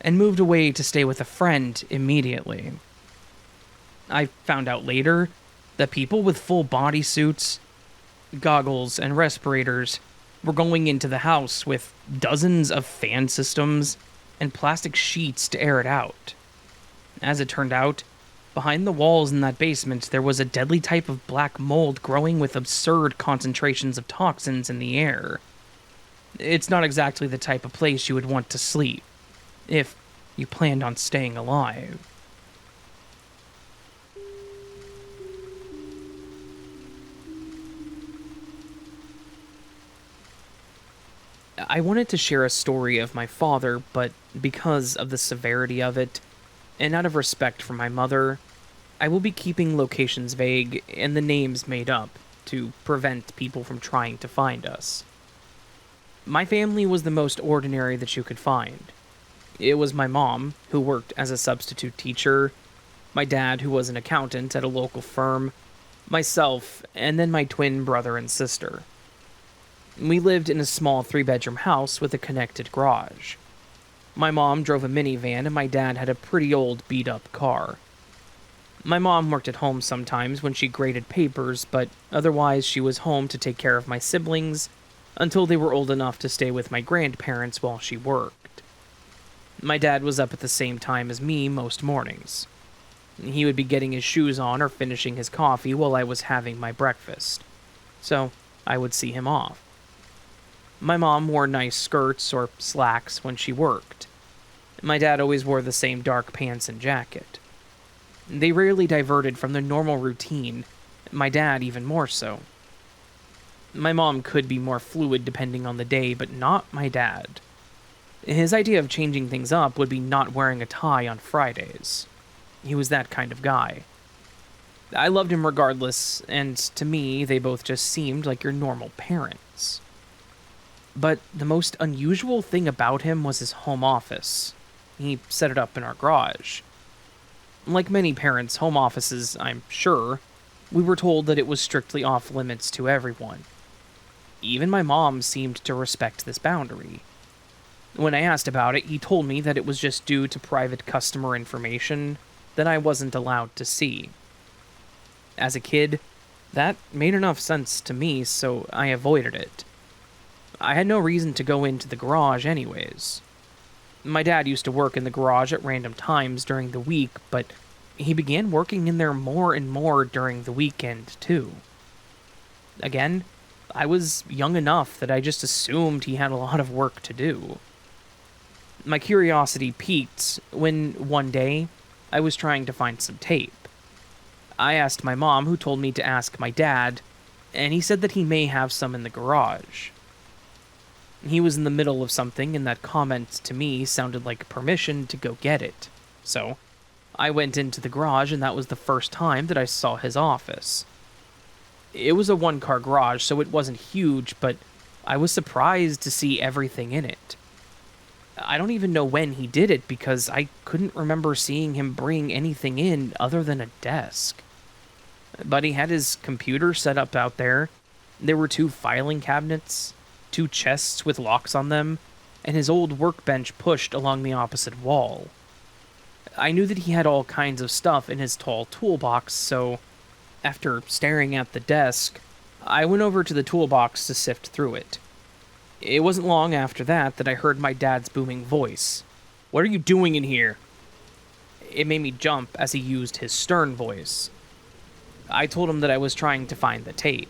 A: and moved away to stay with a friend immediately. I found out later that people with full bodysuits, goggles, and respirators were going into the house with dozens of fan systems and plastic sheets to air it out. As it turned out, behind the walls in that basement, there was a deadly type of black mold growing with absurd concentrations of toxins in the air. It's not exactly the type of place you would want to sleep, if you planned on staying alive. I wanted to share a story of my father, but because of the severity of it, and out of respect for my mother, I will be keeping locations vague and the names made up to prevent people from trying to find us. My family was the most ordinary that you could find. It was my mom, who worked as a substitute teacher, my dad, who was an accountant at a local firm, myself, and then my twin brother and sister. We lived in a small 3-bedroom house with a connected garage. My mom drove a minivan and my dad had a pretty old beat-up car. My mom worked at home sometimes when she graded papers, but otherwise she was home to take care of my siblings until they were old enough to stay with my grandparents while she worked. My dad was up at the same time as me most mornings. He would be getting his shoes on or finishing his coffee while I was having my breakfast, so I would see him off. My mom wore nice skirts or slacks when she worked. My dad always wore the same dark pants and jacket. They rarely diverted from the normal routine, my dad even more so. My mom could be more fluid depending on the day, but not my dad. His idea of changing things up would be not wearing a tie on Fridays. He was that kind of guy. I loved him regardless, and to me, they both just seemed like your normal parents. But the most unusual thing about him was his home office. He set it up in our garage. Like many parents' home offices, I'm sure, we were told that it was strictly off limits to everyone. Even my mom seemed to respect this boundary. When I asked about it, he told me that it was just due to private customer information that I wasn't allowed to see. As a kid, that made enough sense to me, so I avoided it. I had no reason to go into the garage anyways. My dad used to work in the garage at random times during the week, but he began working in there more and more during the weekend, too. Again, I was young enough that I just assumed he had a lot of work to do. My curiosity peaked when, one day, I was trying to find some tape. I asked my mom, who told me to ask my dad, and he said that he may have some in the garage. He was in the middle of something, and that comment to me sounded like permission to go get it. So, I went into the garage, and that was the first time that I saw his office. It was a one-car garage, so it wasn't huge, but I was surprised to see everything in it. I don't even know when he did it, because I couldn't remember seeing him bring anything in other than a desk. But he had his computer set up out there. There were 2 filing cabinets, 2 chests with locks on them, and his old workbench pushed along the opposite wall. I knew that he had all kinds of stuff in his tall toolbox, so after staring at the desk, I went over to the toolbox to sift through it. It wasn't long after that I heard my dad's booming voice. "What are you doing in here?" It made me jump as he used his stern voice. I told him that I was trying to find the tape.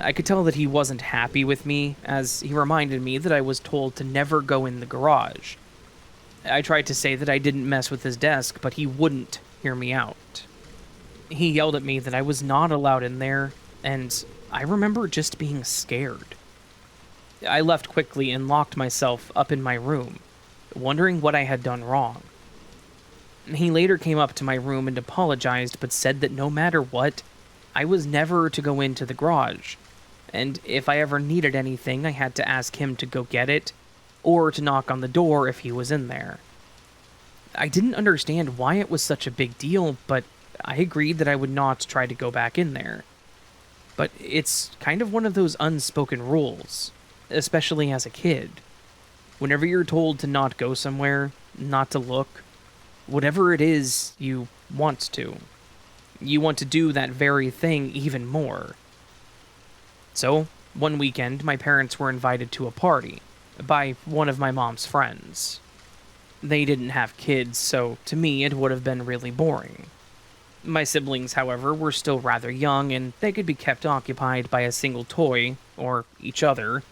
A: I could tell that he wasn't happy with me, as he reminded me that I was told to never go in the garage. I tried to say that I didn't mess with his desk, but he wouldn't hear me out. He yelled at me that I was not allowed in there, and I remember just being scared. I left quickly and locked myself up in my room, wondering what I had done wrong. He later came up to my room and apologized, but said that no matter what, I was never to go into the garage, and if I ever needed anything, I had to ask him to go get it, or to knock on the door if he was in there. I didn't understand why it was such a big deal, but I agreed that I would not try to go back in there. But it's kind of one of those unspoken rules, especially as a kid. Whenever you're told to not go somewhere, not to look, whatever it is you want to. You want to do that very thing even more. So, one weekend, my parents were invited to a party by one of my mom's friends. They didn't have kids, so to me it would have been really boring. My siblings, however, were still rather young, and they could be kept occupied by a single toy, or each other,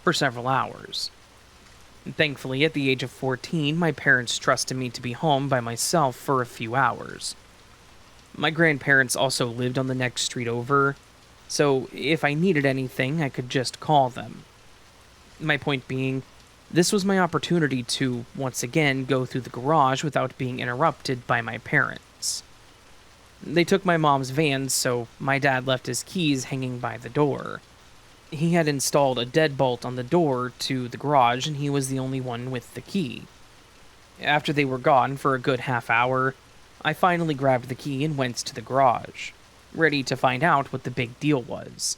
A: for several hours. Thankfully, at the age of 14, my parents trusted me to be home by myself for a few hours. My grandparents also lived on the next street over, so if I needed anything, I could just call them. My point being, this was my opportunity to, once again, go through the garage without being interrupted by my parents. They took my mom's van, so my dad left his keys hanging by the door. He had installed a deadbolt on the door to the garage, and he was the only one with the key. After they were gone for a good half hour, I finally grabbed the key and went to the garage, ready to find out what the big deal was.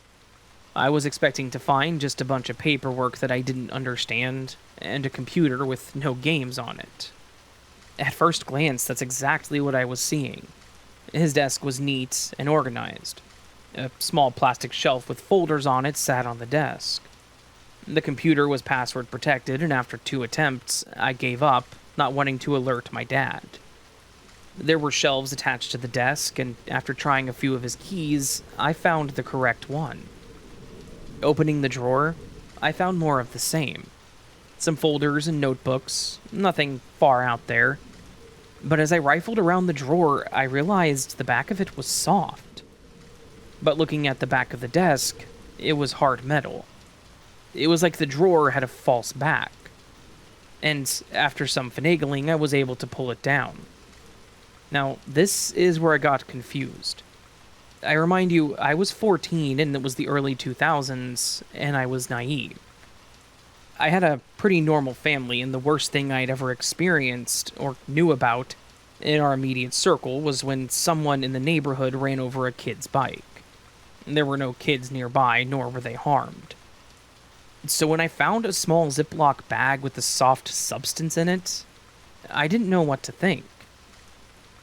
A: I was expecting to find just a bunch of paperwork that I didn't understand, and a computer with no games on it. At first glance, that's exactly what I was seeing. His desk was neat and organized. A small plastic shelf with folders on it sat on the desk. The computer was password protected, and after 2 attempts, I gave up, not wanting to alert my dad. There were shelves attached to the desk, and after trying a few of his keys, I found the correct one. Opening the drawer, I found more of the same. Some folders and notebooks, nothing far out there. But as I rifled around the drawer, I realized the back of it was soft. But looking at the back of the desk, it was hard metal. It was like the drawer had a false back. And after some finagling, I was able to pull it down. Now, this is where I got confused. I remind you, I was 14 and it was the early 2000s, and I was naive. I had a pretty normal family, and the worst thing I'd ever experienced, or knew about, in our immediate circle was when someone in the neighborhood ran over a kid's bike. There were no kids nearby, nor were they harmed. So when I found a small Ziploc bag with a soft substance in it, I didn't know what to think.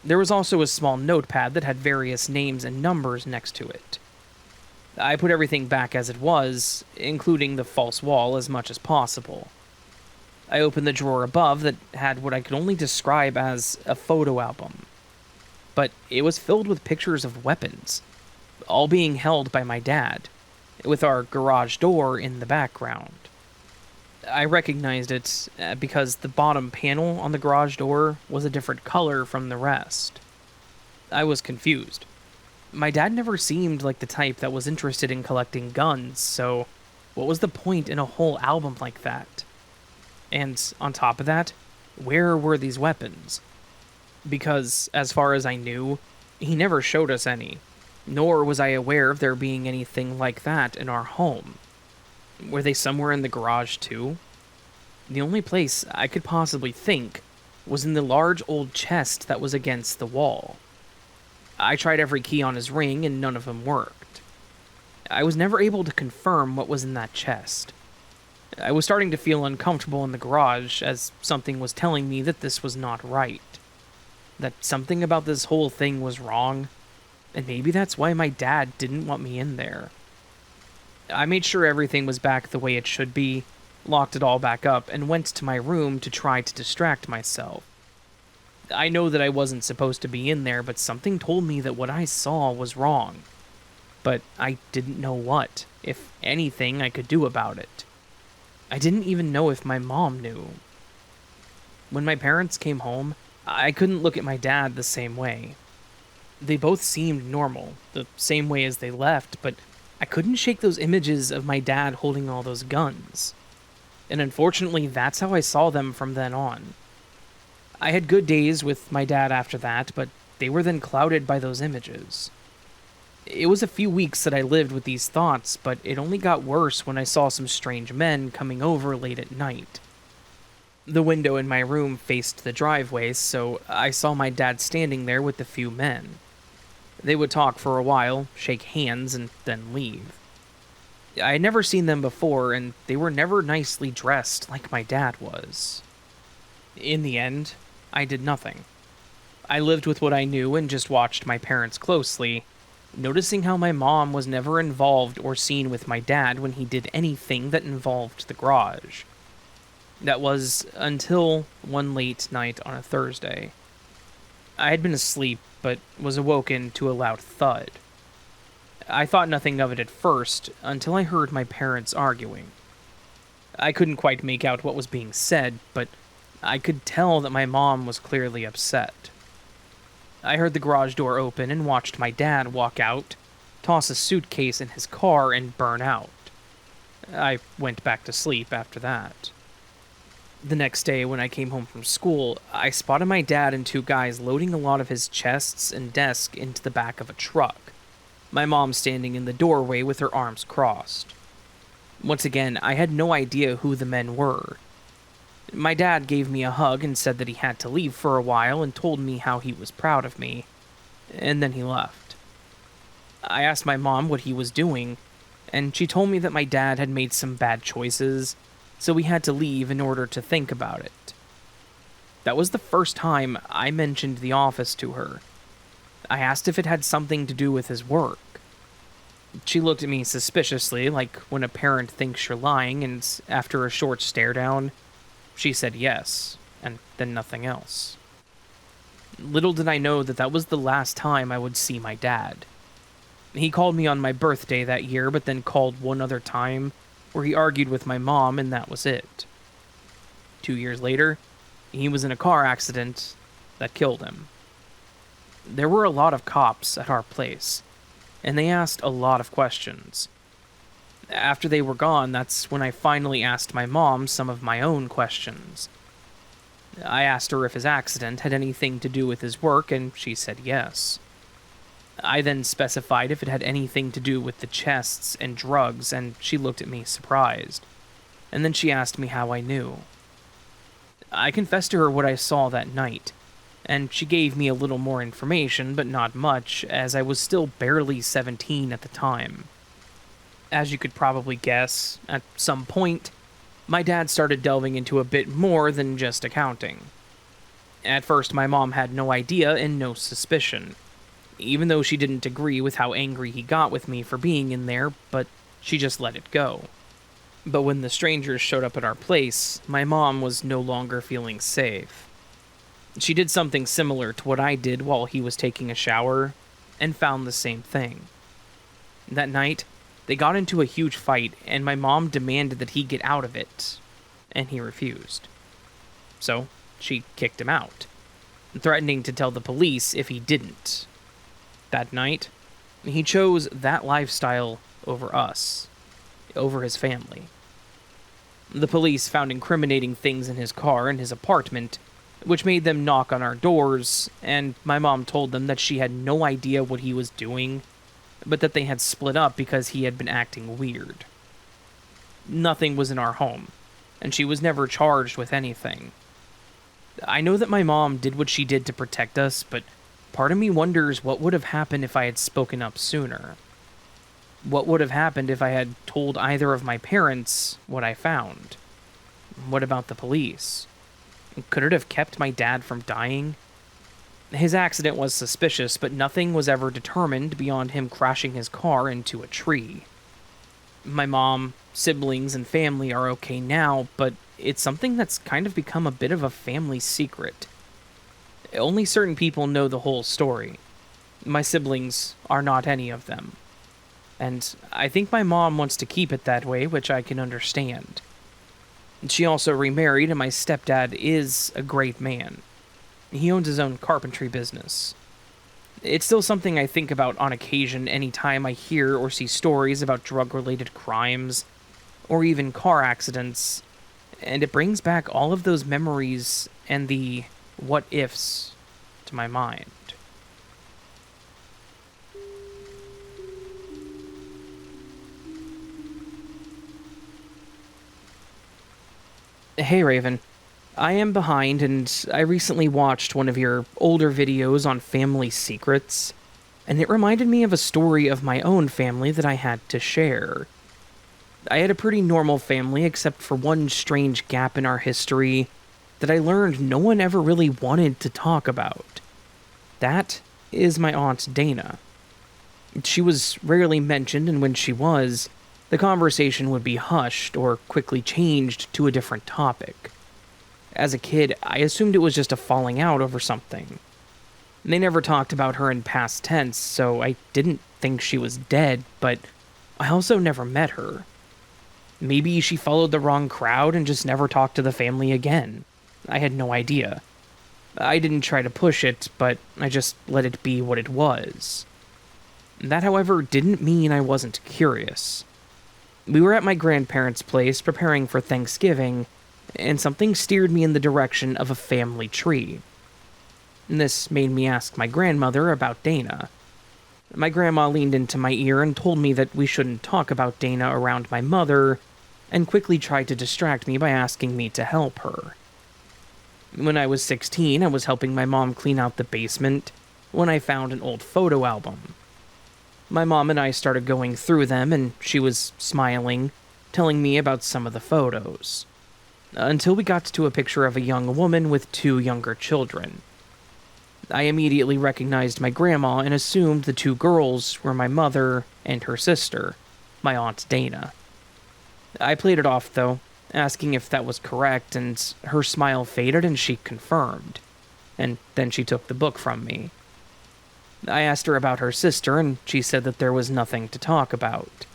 A: There was also a small notepad that had various names and numbers next to it. I put everything back as it was, including the false wall, as much as possible. I opened the drawer above that had what I could only describe as a photo album. but it was filled with pictures of weapons, all being held by my dad, with our garage door in the background. I recognized it because the bottom panel on the garage door was a different color from the rest. I was confused. My dad never seemed like the type that was interested in collecting guns, so what was the point in a whole album like that? And on top of that, where were these weapons? Because, as far as I knew, he never showed us any, nor was I aware of there being anything like that in our home. Were they somewhere in the garage too? The only place I could possibly think was in the large old chest that was against the wall. I tried every key on his ring and none of them worked. I was never able to confirm what was in that chest. I was starting to feel uncomfortable in the garage as something was telling me that this was not right. That something about this whole thing was wrong, and maybe that's why my dad didn't want me in there. I made sure everything was back the way it should be, locked it all back up, and went to my room to try to distract myself. I know that I wasn't supposed to be in there, but something told me that what I saw was wrong. But I didn't know what, if anything, I could do about it. I didn't even know if my mom knew. When my parents came home, I couldn't look at my dad the same way. They both seemed normal, the same way as they left, but I couldn't shake those images of my dad holding all those guns. And unfortunately, that's how I saw them from then on. I had good days with my dad after that, but they were then clouded by those images. It was a few weeks that I lived with these thoughts, but it only got worse when I saw some strange men coming over late at night. The window in my room faced the driveway, so I saw my dad standing there with the few men. They would talk for a while, shake hands, and then leave. I had never seen them before, and they were never nicely dressed like my dad was. In the end, I did nothing. I lived with what I knew and just watched my parents closely, noticing how my mom was never involved or seen with my dad when he did anything that involved the garage. That was until one late night on a Thursday. I had been asleep, but was awoken to a loud thud. I thought nothing of it at first, until I heard my parents arguing. I couldn't quite make out what was being said, but I could tell that my mom was clearly upset. I heard the garage door open and watched my dad walk out, toss a suitcase in his car, and burn out. I went back to sleep after that. The next day, when I came home from school, I spotted my dad and two guys loading a lot of his chests and desk into the back of a truck, my mom standing in the doorway with her arms crossed. Once again, I had no idea who the men were. My dad gave me a hug and said that he had to leave for a while and told me how he was proud of me, and then he left. I asked my mom what he was doing, and she told me that my dad had made some bad choices, so we had to leave in order to think about it. That was the first time I mentioned the office to her. I asked if it had something to do with his work. She looked at me suspiciously, like when a parent thinks you're lying, and after a short stare down, she said yes, and then nothing else. Little did I know that that was the last time I would see my dad. He called me on my birthday that year, but then called one other time, where he argued with my mom, and that was it. 2 years later, he was in a car accident that killed him. There were a lot of cops at our place, and they asked a lot of questions. After they were gone, that's when I finally asked my mom some of my own questions. I asked her if his accident had anything to do with his work, and she said yes. I then specified if it had anything to do with the chests and drugs, and she looked at me surprised. And then she asked me how I knew. I confessed to her what I saw that night, and she gave me a little more information, but not much, as I was still barely 17 at the time. As you could probably guess, at some point, my dad started delving into a bit more than just accounting. At first, my mom had no idea and no suspicion, even though she didn't agree with how angry he got with me for being in there, but she just let it go. But when the strangers showed up at our place, my mom was no longer feeling safe. She did something similar to what I did while he was taking a shower, and found the same thing. That night, they got into a huge fight, and my mom demanded that he get out of it, and he refused. So, she kicked him out, threatening to tell the police if he didn't. That night, he chose that lifestyle over us, over his family. The police found incriminating things in his car and his apartment, which made them knock on our doors, and my mom told them that she had no idea what he was doing, but that they had split up because he had been acting weird. Nothing was in our home, and she was never charged with anything. I know that my mom did what she did to protect us, but part of me wonders what would have happened if I had spoken up sooner. What would have happened if I had told either of my parents what I found? What about the police? Could it have kept my dad from dying? His accident was suspicious, but nothing was ever determined beyond him crashing his car into a tree. My mom, siblings, and family are okay now, but it's something that's kind of become a bit of a family secret. Only certain people know the whole story. My siblings are not any of them. And I think my mom wants to keep it that way, which I can understand. She also remarried, and my stepdad is a great man. He owns his own carpentry business. It's still something I think about on occasion anytime I hear or see stories about drug-related crimes, or even car accidents, and it brings back all of those memories and the what-ifs to my mind. Hey Raven, I am behind, and I recently watched one of your older videos on family secrets, and it reminded me of a story of my own family that I had to share. I had a pretty normal family except for one strange gap in our history that I learned no one ever really wanted to talk about. That is my Aunt Dana. She was rarely mentioned, and when she was, the conversation would be hushed or quickly changed to a different topic. As a kid, I assumed it was just a falling out over something. They never talked about her in past tense, so I didn't think she was dead, but I also never met her. Maybe she followed the wrong crowd and just never talked to the family again. I had no idea. I didn't try to push it, but I just let it be what it was. That, however, didn't mean I wasn't curious. We were at my grandparents' place preparing for Thanksgiving, and something steered me in the direction of a family tree. This made me ask my grandmother about Dana. My grandma leaned into my ear and told me that we shouldn't talk about Dana around my mother, and quickly tried to distract me by asking me to help her. When I was 16, I was helping my mom clean out the basement when I found an old photo album. My mom and I started going through them, and she was smiling, telling me about some of the photos. Until we got to a picture of a young woman with 2 younger children. I immediately recognized my grandma and assumed the 2 girls were my mother and her sister, my Aunt Dana. I played it off, though, asking if that was correct, and her smile faded and she confirmed. And then she took the book from me. I asked her about her sister, and she said that there was nothing to talk about.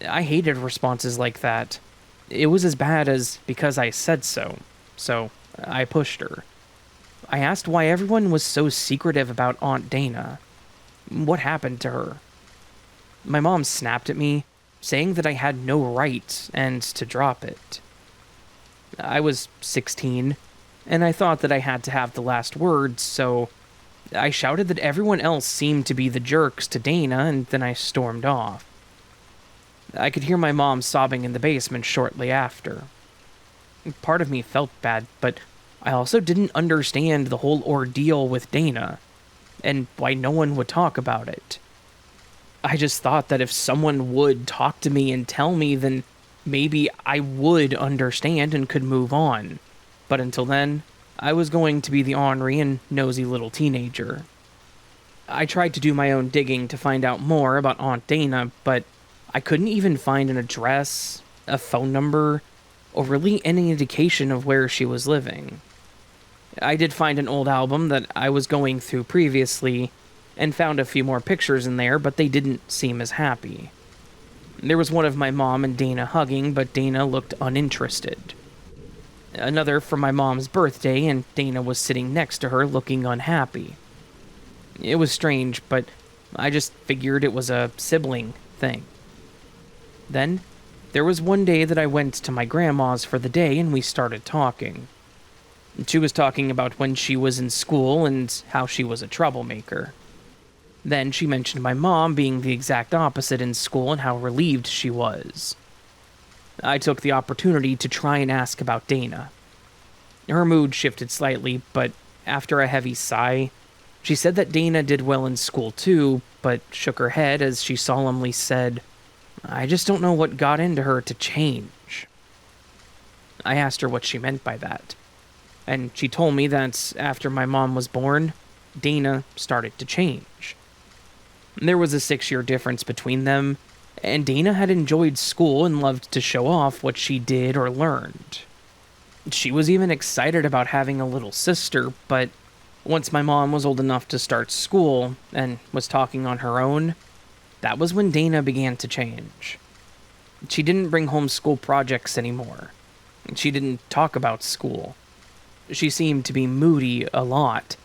A: I hated responses like that. It was as bad as because I said so I pushed her. I asked why everyone was so secretive about Aunt Dana. What happened to her? My mom snapped at me, saying that I had no right and to drop it. I was 16, and I thought that I had to have the last word, so I shouted that everyone else seemed to be the jerks to Dana, and then I stormed off. I could hear my mom sobbing in the basement shortly after. Part of me felt bad, but I also didn't understand the whole ordeal with Dana, and why no one would talk about it. I just thought that if someone would talk to me and tell me, then maybe I would understand and could move on. But until then, I was going to be the ornery and nosy little teenager. I tried to do my own digging to find out more about Aunt Dana, but I couldn't even find an address, a phone number, or really any indication of where she was living. I did find an old album that I was going through previously and found a few more pictures in there, but they didn't seem as happy. There was one of my mom and Dana hugging, but Dana looked uninterested. Another from my mom's birthday, and Dana was sitting next to her looking unhappy. It was strange, but I just figured it was a sibling thing. Then, there was one day that I went to my grandma's for the day and we started talking. She was talking about when she was in school and how she was a troublemaker. Then she mentioned my mom being the exact opposite in school and how relieved she was. I took the opportunity to try and ask about Dana. Her mood shifted slightly, but after a heavy sigh, she said that Dana did well in school too, but shook her head as she solemnly said, "I just don't know what got into her to change." I asked her what she meant by that, and she told me that after my mom was born, Dana started to change. There was a 6-year difference between them, and Dana had enjoyed school and loved to show off what she did or learned. She was even excited about having a little sister, but once my mom was old enough to start school and was talking on her own, that was when Dana began to change. She didn't bring home school projects anymore. She didn't talk about school. She seemed to be moody a lot,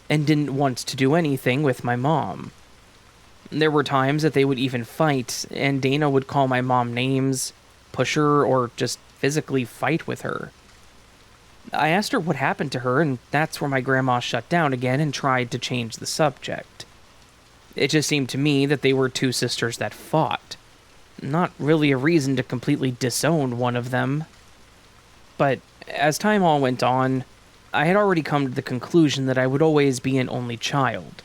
A: and didn't want to do anything with my mom. There were times that they would even fight, and Dana would call my mom names, push her, or just physically fight with her. I asked her what happened to her, and that's where my grandma shut down again and tried to change the subject. It just seemed to me that they were two sisters that fought. Not really a reason to completely disown one of them. But as time all went on, I had already come to the conclusion that I would always be an only child,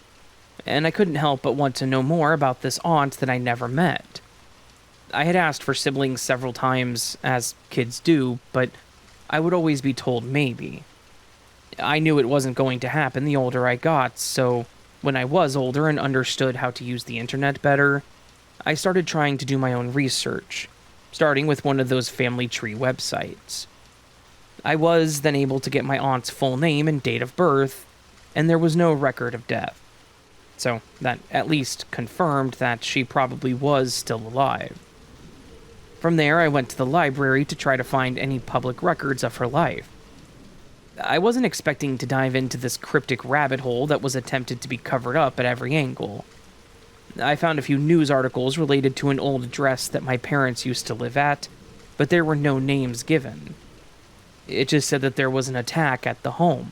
A: and I couldn't help but want to know more about this aunt that I never met. I had asked for siblings several times, as kids do, but I would always be told maybe. I knew it wasn't going to happen the older I got, so when I was older and understood how to use the internet better, I started trying to do my own research, starting with one of those family tree websites. I was then able to get my aunt's full name and date of birth, and there was no record of death. So that at least confirmed that she probably was still alive. From there, I went to the library to try to find any public records of her life. I wasn't expecting to dive into this cryptic rabbit hole that was attempted to be covered up at every angle. I found a few news articles related to an old address that my parents used to live at, but there were no names given. It just said that there was an attack at the home.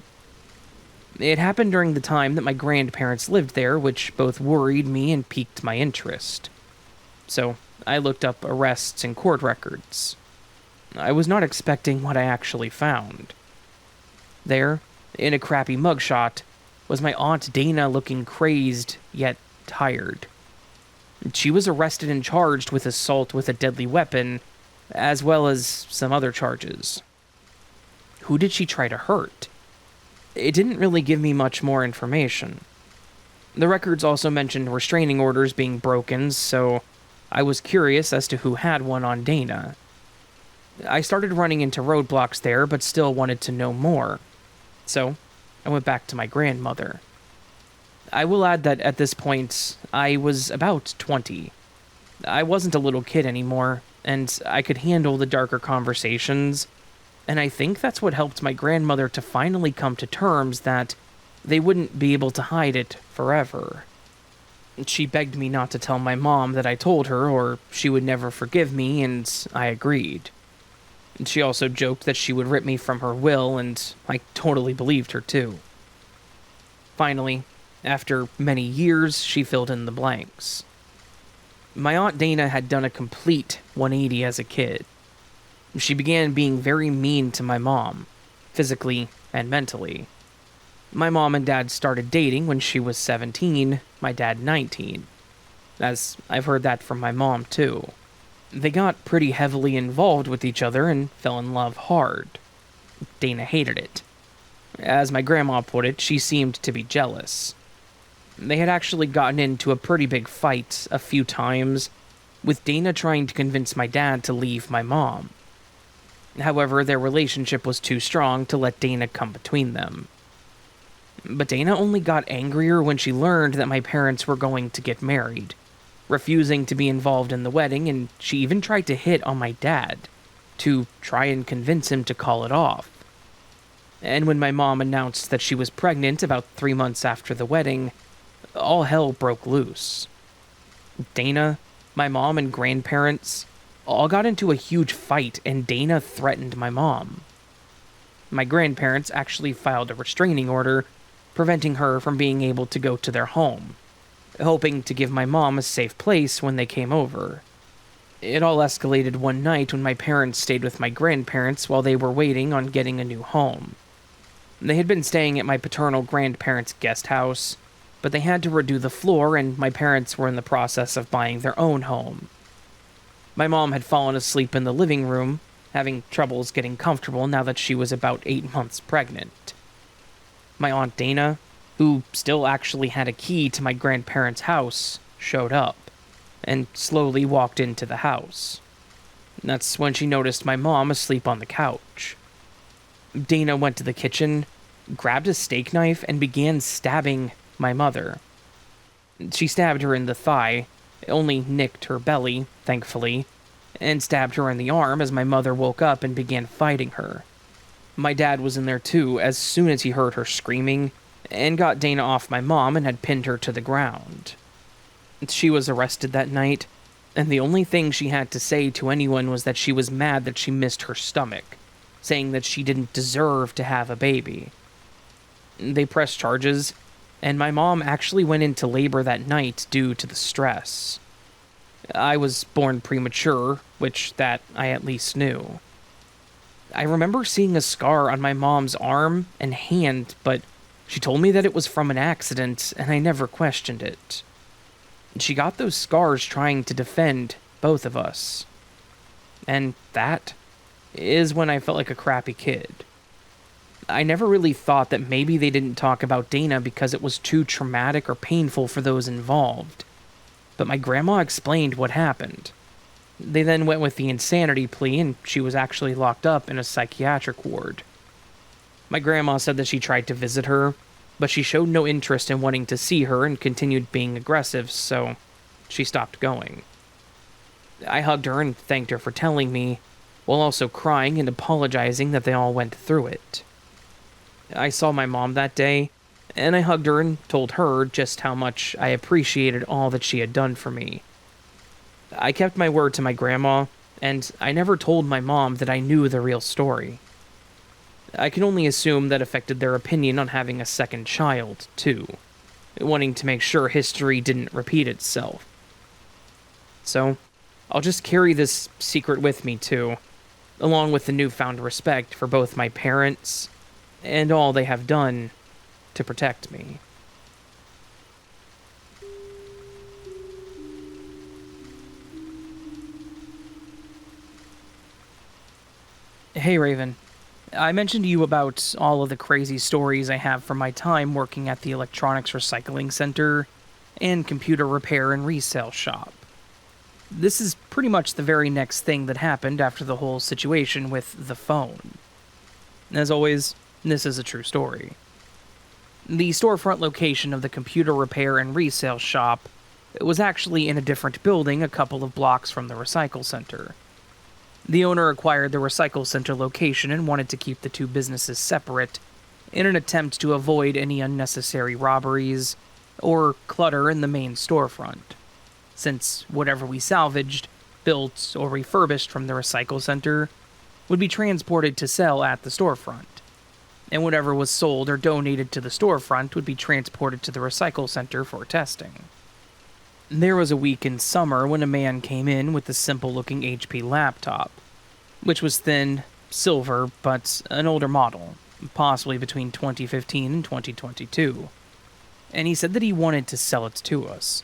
A: It happened during the time that my grandparents lived there, which both worried me and piqued my interest. So I looked up arrests and court records. I was not expecting what I actually found. There, in a crappy mugshot, was my Aunt Dana looking crazed, yet tired. She was arrested and charged with assault with a deadly weapon, as well as some other charges. Who did she try to hurt? It didn't really give me much more information. The records also mentioned restraining orders being broken, so I was curious as to who had one on Dana. I started running into roadblocks there, but still wanted to know more. So I went back to my grandmother. I will add that at this point, I was about 20. I wasn't a little kid anymore, and I could handle the darker conversations, and I think that's what helped my grandmother to finally come to terms that they wouldn't be able to hide it forever. She begged me not to tell my mom that I told her, or she would never forgive me, and I agreed. She also joked that she would rip me from her will, and I totally believed her too. Finally, after many years, she filled in the blanks. My Aunt Dana had done a complete 180 as a kid. She began being very mean to my mom, physically and mentally. My mom and dad started dating when she was 17, my dad 19. As I've heard that from my mom too. They got pretty heavily involved with each other and fell in love hard. Dana hated it. As my grandma put it, she seemed to be jealous. They had actually gotten into a pretty big fight a few times, with Dana trying to convince my dad to leave my mom. However, their relationship was too strong to let Dana come between them. But Dana only got angrier when she learned that my parents were going to get married, refusing to be involved in the wedding, and she even tried to hit on my dad to try and convince him to call it off. And when my mom announced that she was pregnant about 3 months after the wedding, all hell broke loose. Dana, my mom, and grandparents all got into a huge fight, and Dana threatened my mom. My grandparents actually filed a restraining order, preventing her from being able to go to their home, hoping to give my mom a safe place when they came over. It all escalated one night when my parents stayed with my grandparents while they were waiting on getting a new home. They had been staying at my paternal grandparents' guest house, but they had to redo the floor, and my parents were in the process of buying their own home. My mom had fallen asleep in the living room, having troubles getting comfortable now that she was about 8 months pregnant. My Aunt Dana, who still actually had a key to my grandparents' house, showed up and slowly walked into the house. That's when she noticed my mom asleep on the couch. Dana went to the kitchen, grabbed a steak knife, and began stabbing my mother. She stabbed her in the thigh, only nicked her belly, thankfully, and stabbed her in the arm as my mother woke up and began fighting her. My dad was in there too as soon as he heard her screaming, and got Dana off my mom and had pinned her to the ground. She was arrested that night, and the only thing she had to say to anyone was that she was mad that she missed her stomach, saying that she didn't deserve to have a baby. They pressed charges, and my mom actually went into labor that night due to the stress. I was born premature, which that I at least knew. I remember seeing a scar on my mom's arm and hand, but she told me that it was from an accident, and I never questioned it. She got those scars trying to defend both of us. And that is when I felt like a crappy kid. I never really thought that maybe they didn't talk about Dana because it was too traumatic or painful for those involved. But my grandma explained what happened. They then went with the insanity plea, and she was actually locked up in a psychiatric ward. My grandma said that she tried to visit her, but she showed no interest in wanting to see her and continued being aggressive, so she stopped going. I hugged her and thanked her for telling me, while also crying and apologizing that they all went through it. I saw my mom that day, and I hugged her and told her just how much I appreciated all that she had done for me. I kept my word to my grandma, and I never told my mom that I knew the real story. I can only assume that affected their opinion on having a second child, too, wanting to make sure history didn't repeat itself. So, I'll just carry this secret with me, too, along with the newfound respect for both my parents and all they have done to protect me. Hey, Raven. I mentioned to you about all of the crazy stories I have from my time working at the electronics recycling center and computer repair and resale shop. This is pretty much the very next thing that happened after the whole situation with the phone. As always, this is a true story. The storefront location of the computer repair and resale shop was actually in a different building a couple of blocks from the recycle center. The owner acquired the recycle center location and wanted to keep the two businesses separate in an attempt to avoid any unnecessary robberies or clutter in the main storefront, since whatever we salvaged, built, or refurbished from the recycle center would be transported to sell at the storefront, and whatever was sold or donated to the storefront would be transported to the recycle center for testing. There was a week in summer when a man came in with a simple-looking HP laptop, which was thin, silver, but an older model, possibly between 2015 and 2022, and he said that he wanted to sell it to us.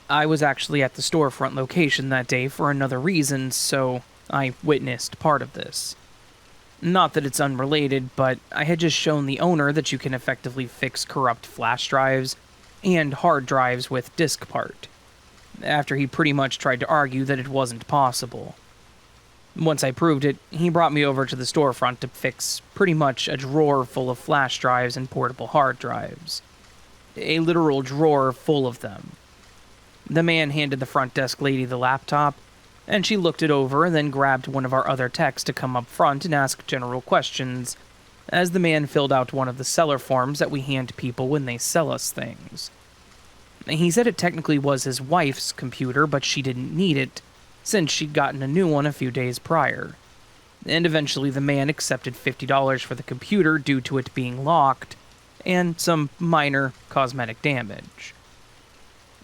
A: I was actually at the storefront location that day for another reason, so I witnessed part of this. Not that it's unrelated, but I had just shown the owner that you can effectively fix corrupt flash drives and hard drives with disk part, after he pretty much tried to argue that it wasn't possible. Once I proved it, he brought me over to the storefront to fix pretty much a drawer full of flash drives and portable hard drives. A literal drawer full of them. The man handed the front desk lady the laptop, and she looked it over and then grabbed one of our other techs to come up front and ask general questions, as the man filled out one of the seller forms that we hand people when they sell us things. He said it technically was his wife's computer, but she didn't need it, since she'd gotten a new one a few days prior. And eventually the man accepted $50 for the computer due to it being locked, and some minor cosmetic damage.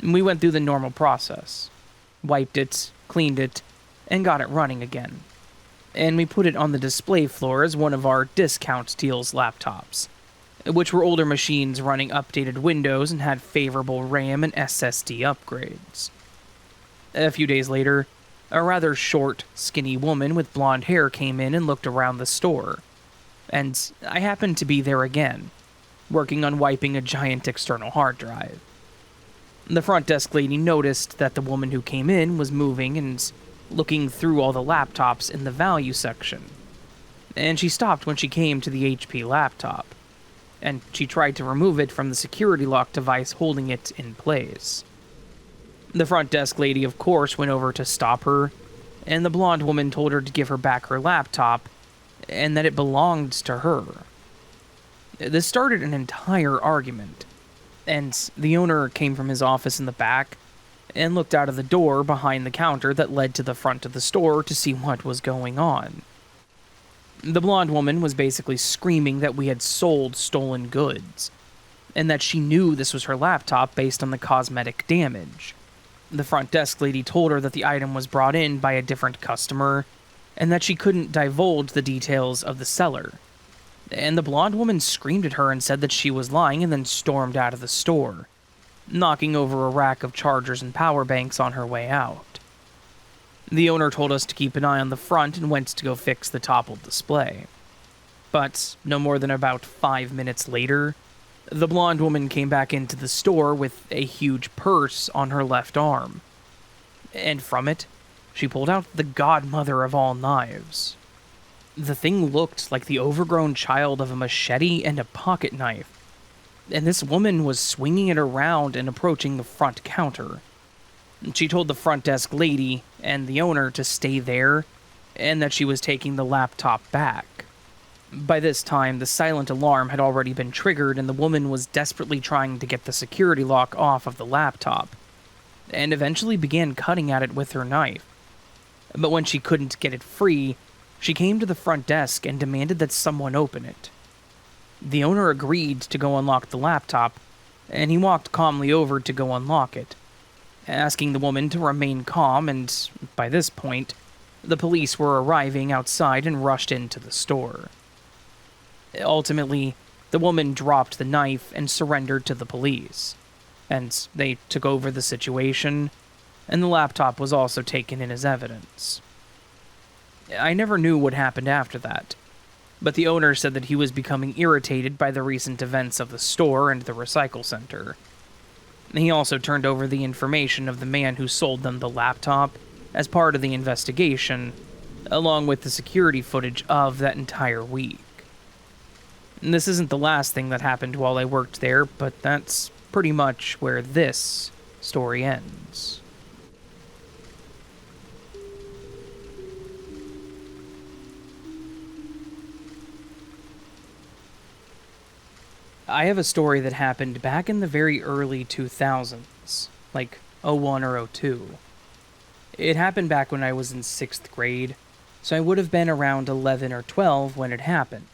A: We went through the normal process. Wiped it, cleaned it, and got it running again. And we put it on the display floor as one of our discount deals laptops, which were older machines running updated Windows and had favorable RAM and SSD upgrades. A few days later, a rather short, skinny woman with blonde hair came in and looked around the store. And I happened to be there again, working on wiping a giant external hard drive. The front desk lady noticed that the woman who came in was moving and looking through all the laptops in the value section. And she stopped when she came to the HP laptop, and she tried to remove it from the security lock device holding it in place. The front desk lady, of course, went over to stop her, and the blonde woman told her to give her back her laptop, and that it belonged to her. This started an entire argument, and the owner came from his office in the back and looked out of the door behind the counter that led to the front of the store to see what was going on. The blonde woman was basically screaming that we had sold stolen goods, and that she knew this was her laptop based on the cosmetic damage. The front desk lady told her that the item was brought in by a different customer, and that she couldn't divulge the details of the seller. And the blonde woman screamed at her and said that she was lying and then stormed out of the store, knocking over a rack of chargers and power banks on her way out. The owner told us to keep an eye on the front and went to go fix the toppled display. But no more than about 5 minutes later, the blonde woman came back into the store with a huge purse on her left arm. And from it, she pulled out the godmother of all knives. The thing looked like the overgrown child of a machete and a pocket knife, and this woman was swinging it around and approaching the front counter. She told the front desk lady and the owner to stay there, and that she was taking the laptop back. By this time, the silent alarm had already been triggered, and the woman was desperately trying to get the security lock off of the laptop, and eventually began cutting at it with her knife. But when she couldn't get it free, she came to the front desk and demanded that someone open it. The owner agreed to go unlock the laptop, and he walked calmly over to go unlock it, asking the woman to remain calm, and by this point, the police were arriving outside and rushed into the store. Ultimately, the woman dropped the knife and surrendered to the police, and they took over the situation, and the laptop was also taken in as evidence. I never knew what happened after that, but the owner said that he was becoming irritated by the recent events of the store and the recycle center. He also turned over the information of the man who sold them the laptop as part of the investigation, along with the security footage of that entire week. And this isn't the last thing that happened while I worked there, but that's pretty much where this story ends. I have a story that happened back in the very early 2000s, like '01 or '02. It happened back when I was in 6th grade, so I would have been around 11 or 12 when it happened.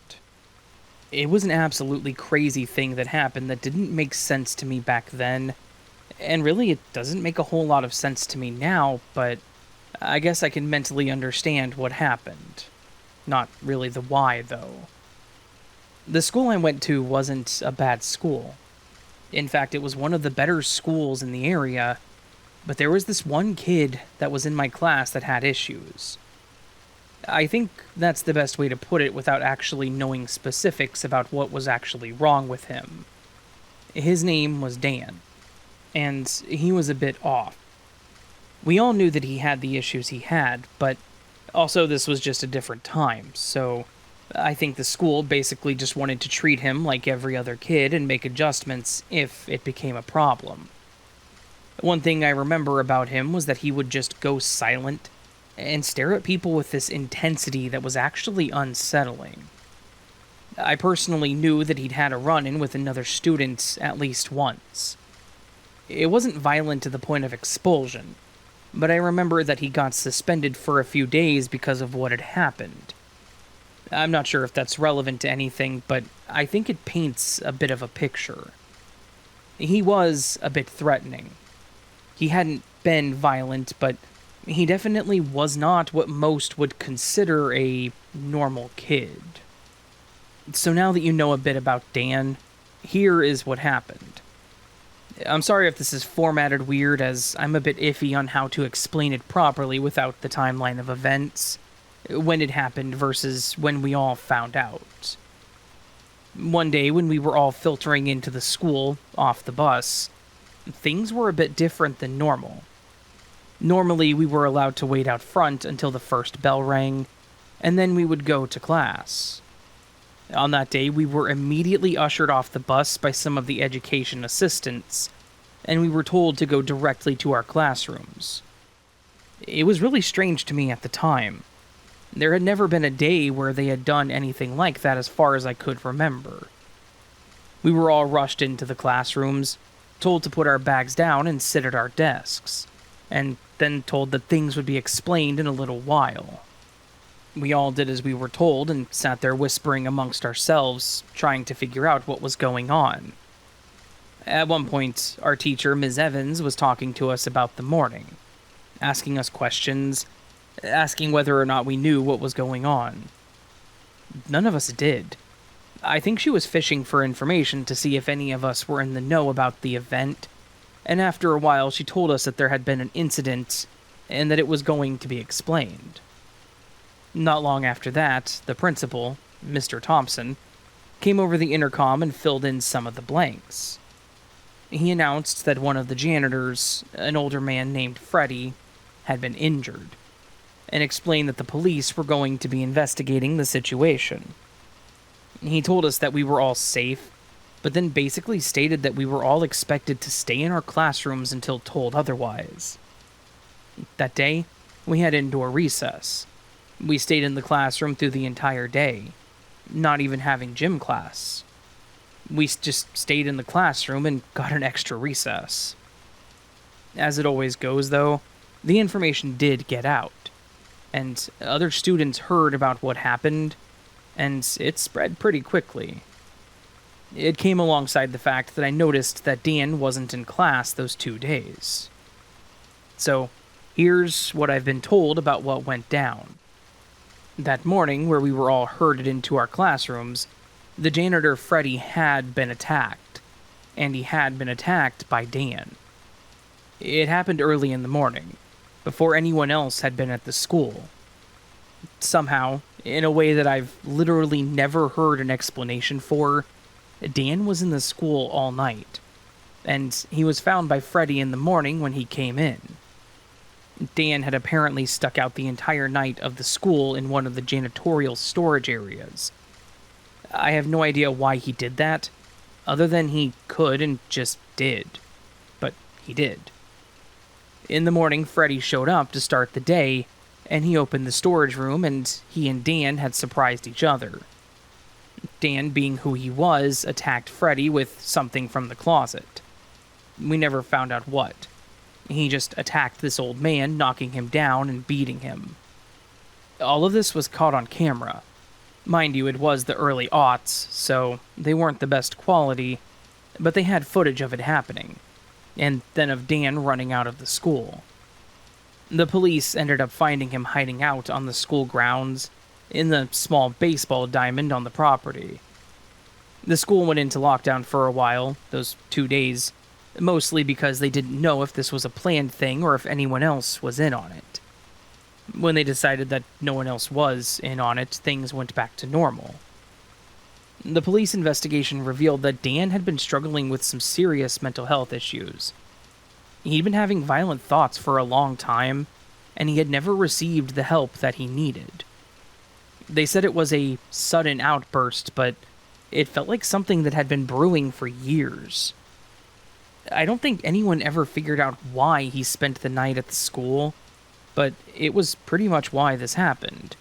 A: It was an absolutely crazy thing that happened that didn't make sense to me back then, and really it doesn't make a whole lot of sense to me now, but I guess I can mentally understand what happened. Not really the why, though. The school I went to wasn't a bad school. In fact, it was one of the better schools in the area, but there was this one kid that was in my class that had issues. I think that's the best way to put it without actually knowing specifics about what was actually wrong with him. His name was Dan, and he was a bit off. We all knew that he had the issues he had, but Also, this was just a different time, so I think the school basically just wanted to treat him like every other kid and make adjustments if it became a problem. One thing I remember about him was that he would just go silent and stare at people with this intensity that was actually unsettling. I personally knew that he'd had a run-in with another student at least once. It wasn't violent to the point of expulsion, but I remember that he got suspended for a few days because of what had happened. I'm not sure if that's relevant to anything, but I think it paints a bit of a picture. He was a bit threatening. He hadn't been violent, but he definitely was not what most would consider a normal kid. So now that you know a bit about Dan, here is what happened. I'm sorry if this is formatted weird, as I'm a bit iffy on how to explain it properly without the timeline of events, when it happened versus when we all found out. One day, when we were all filtering into the school, off the bus, things were a bit different than normal. Normally, we were allowed to wait out front until the first bell rang, and then we would go to class. On that day, we were immediately ushered off the bus by some of the education assistants, and we were told to go directly to our classrooms. It was really strange to me at the time. There had never been a day where they had done anything like that as far as I could remember. We were all rushed into the classrooms, told to put our bags down and sit at our desks, and then told that things would be explained in a little while. We all did as we were told and sat there whispering amongst ourselves, trying to figure out what was going on. At one point, our teacher, Ms. Evans, was talking to us about the morning, asking us questions, asking whether or not we knew what was going on. None of us did. I think she was fishing for information to see if any of us were in the know about the event, and after a while she told us that there had been an incident and that it was going to be explained. Not long after that, the principal, Mr. Thompson, came over the intercom and filled in some of the blanks. He announced that one of the janitors, an older man named Freddie, had been injured, and explained that the police were going to be investigating the situation. He told us that we were all safe, but then basically stated that we were all expected to stay in our classrooms until told otherwise. That day, we had indoor recess. We stayed in the classroom through the entire day, not even having gym class. We just stayed in the classroom and got an extra recess. As it always goes, though, the information did get out, and other students heard about what happened, and it spread pretty quickly. It came alongside the fact that I noticed that Dan wasn't in class those 2 days. So, here's what I've been told about what went down. That morning, where we were all herded into our classrooms, the janitor Freddie had been attacked, and he had been attacked by Dan. It happened early in the morning, before anyone else had been at the school. Somehow, in a way that I've literally never heard an explanation for, Dan was in the school all night, and he was found by Freddie in the morning when he came in. Dan had apparently stuck out the entire night of the school in one of the janitorial storage areas. I have no idea why he did that, other than he could and just did. But he did. In the morning, Freddie showed up to start the day, and he opened the storage room, and he and Dan had surprised each other. Dan, being who he was, attacked Freddie with something from the closet. We never found out what. He just attacked this old man, knocking him down and beating him. All of this was caught on camera. Mind you, it was the early aughts, so they weren't the best quality, but they had footage of it happening, and then of Dan running out of the school. The police ended up finding him hiding out on the school grounds, in the small baseball diamond on the property. The school went into lockdown for a while, those 2 days, mostly because they didn't know if this was a planned thing or if anyone else was in on it. When they decided that no one else was in on it, things went back to normal. The police investigation revealed that Dan had been struggling with some serious mental health issues. He'd been having violent thoughts for a long time, and he had never received the help that he needed. They said it was a sudden outburst, but it felt like something that had been brewing for years. I don't think anyone ever figured out why he spent the night at the school, but it was pretty much why this happened.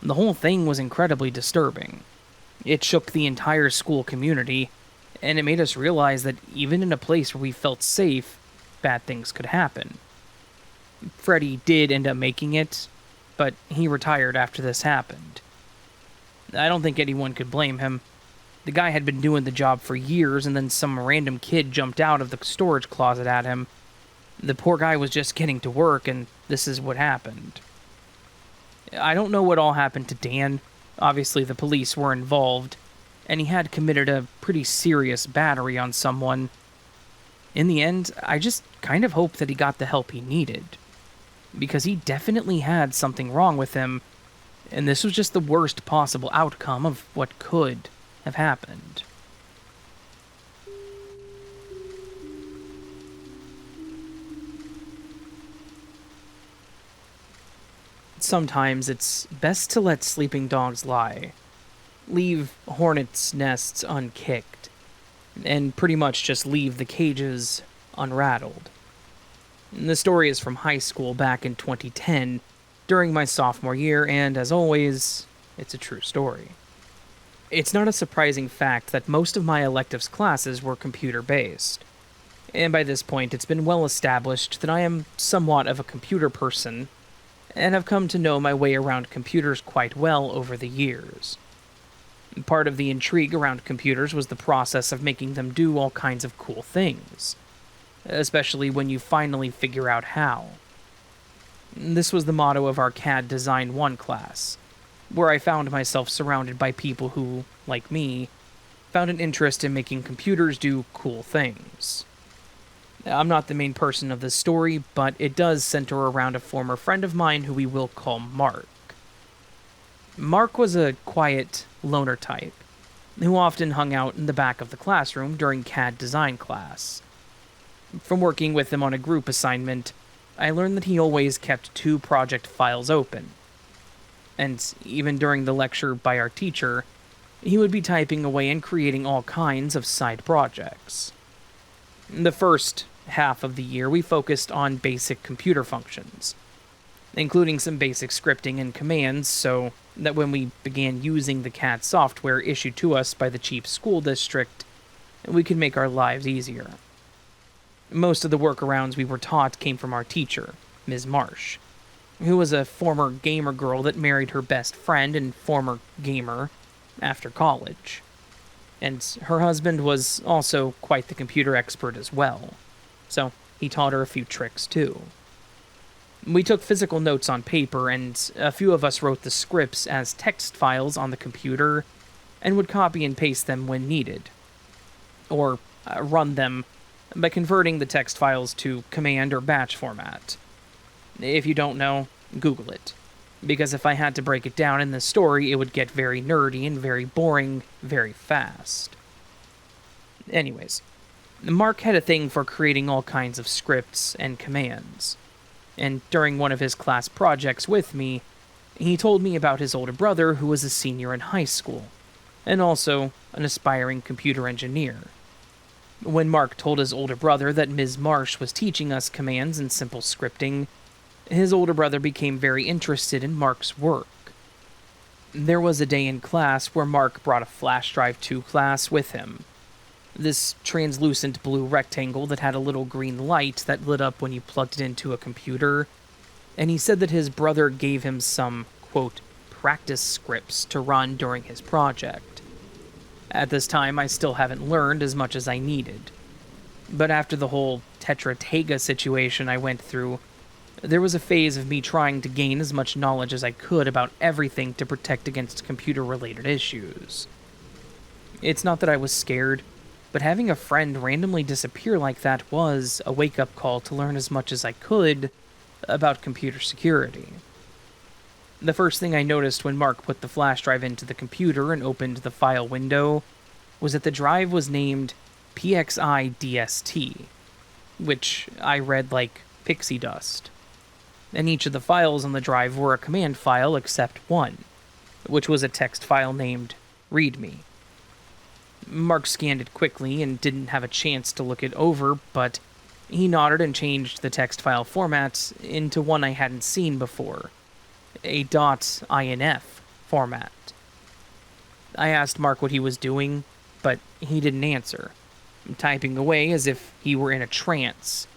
A: The whole thing was incredibly disturbing. It shook the entire school community, and it made us realize that even in a place where we felt safe, bad things could happen. Freddy did end up making it, but he retired after this happened. I don't think anyone could blame him. The guy had been doing the job for years, and then some random kid jumped out of the storage closet at him. The poor guy was just getting to work, and this is what happened. I don't know what all happened to Dan. Obviously, the police were involved, and he had committed a pretty serious battery on someone. In the end, I just kind of hope that he got the help he needed, because he definitely had something wrong with him, and this was just the worst possible outcome of what could have happened. Sometimes it's best to let sleeping dogs lie. Leave hornets' nests unkicked, and pretty much just leave the cages unrattled. The story is from high school back in 2010, during my sophomore year, and as always, it's a true story. It's not a surprising fact that most of my electives classes were computer-based, and by this point it's been well established that I am somewhat of a computer person, and have come to know my way around computers quite well over the years. Part of the intrigue around computers was the process of making them do all kinds of cool things, especially when you finally figure out how. This was the motto of our CAD Design 1 class, where I found myself surrounded by people who, like me, found an interest in making computers do cool things. I'm not the main person of this story, but it does center around a former friend of mine who we will call Mark. Mark was a quiet, loner type, who often hung out in the back of the classroom during CAD design class. From working with him on a group assignment, I learned that he always kept 2 project files open. And even during the lecture by our teacher, he would be typing away and creating all kinds of side projects. The first half of the year, we focused on basic computer functions, including some basic scripting and commands, so that when we began using the CAD software issued to us by the cheap school district, we could make our lives easier. Most of the workarounds we were taught came from our teacher, Ms. Marsh, who was a former gamer girl that married her best friend and former gamer after college. And her husband was also quite the computer expert as well, so he taught her a few tricks too. We took physical notes on paper, and a few of us wrote the scripts as text files on the computer and would copy and paste them when needed, or run them by converting the text files to command or batch format. If you don't know, Google it, because if I had to break it down in this story, it would get very nerdy and very boring very fast. Anyways, Mark had a thing for creating all kinds of scripts and commands, and during one of his class projects with me, he told me about his older brother who was a senior in high school, and also an aspiring computer engineer. When Mark told his older brother that Ms. Marsh was teaching us commands and simple scripting, his older brother became very interested in Mark's work. There was a day in class where Mark brought a flash drive to class with him. This translucent blue rectangle that had a little green light that lit up when you plugged it into a computer, and he said that his brother gave him some, quote, practice scripts to run during his project. At this time, I still haven't learned as much as I needed. But after the whole Tetra Tega situation I went through, there was a phase of me trying to gain as much knowledge as I could about everything to protect against computer-related issues. It's not that I was scared, but having a friend randomly disappear like that was a wake-up call to learn as much as I could about computer security. The first thing I noticed when Mark put the flash drive into the computer and opened the file window was that the drive was named PXI DST, which I read like pixie dust. and each of the files on the drive were a command file except one, which was a text file named README. Mark scanned it quickly and didn't have a chance to look it over, but he nodded and changed the text file format into one I hadn't seen before, a .inf format. I asked Mark what he was doing, but he didn't answer, typing away as if he were in a trance,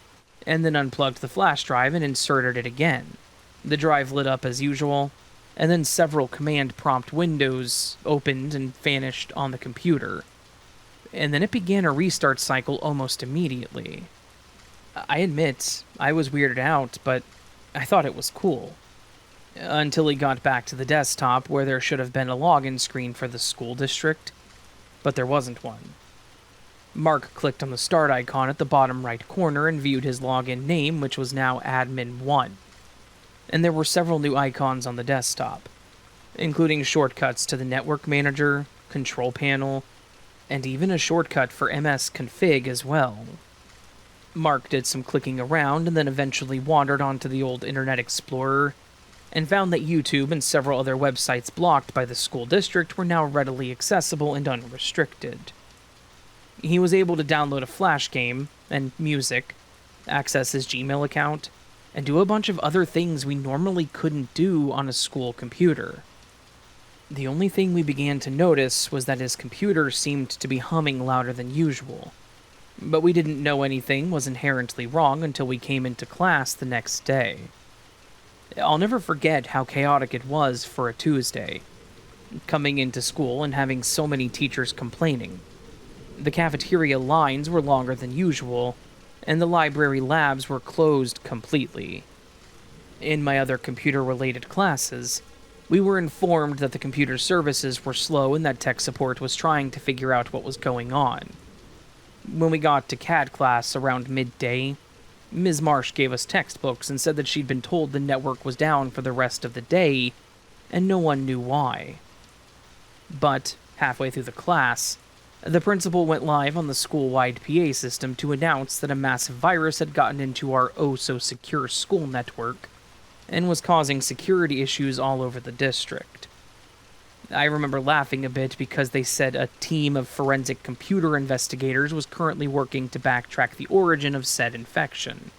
A: and then unplugged the flash drive and inserted it again. The drive lit up as usual, and then several command prompt windows opened and vanished on the computer. And then it began a restart cycle almost immediately. I admit, I was weirded out, but I thought it was cool. Until he got back to the desktop where there should have been a login screen for the school district, but there wasn't one. Mark clicked on the start icon at the bottom right corner and viewed his login name, which was now Admin1. And there were several new icons on the desktop, including shortcuts to the network manager, control panel, and even a shortcut for MS Config as well. Mark did some clicking around and then eventually wandered onto the old Internet Explorer and found that YouTube and several other websites blocked by the school district were now readily accessible and unrestricted. He was able to download a Flash game and music, access his Gmail account, and do a bunch of other things we normally couldn't do on a school computer. The only thing we began to notice was that his computer seemed to be humming louder than usual, but we didn't know anything was inherently wrong until we came into class the next day. I'll never forget how chaotic it was for a Tuesday, coming into school and having so many teachers complaining. The cafeteria lines were longer than usual, and the library labs were closed completely. In my other computer-related classes, we were informed that the computer services were slow and that tech support was trying to figure out what was going on. When we got to CAD class around midday, Ms. Marsh gave us textbooks and said that she'd been told the network was down for the rest of the day, and no one knew why. But, halfway through the class, the principal went live on the school-wide PA system to announce that a massive virus had gotten into our oh-so-secure school network and was causing security issues all over the district. I remember laughing a bit because they said a team of forensic computer investigators was currently working to backtrack the origin of said infection,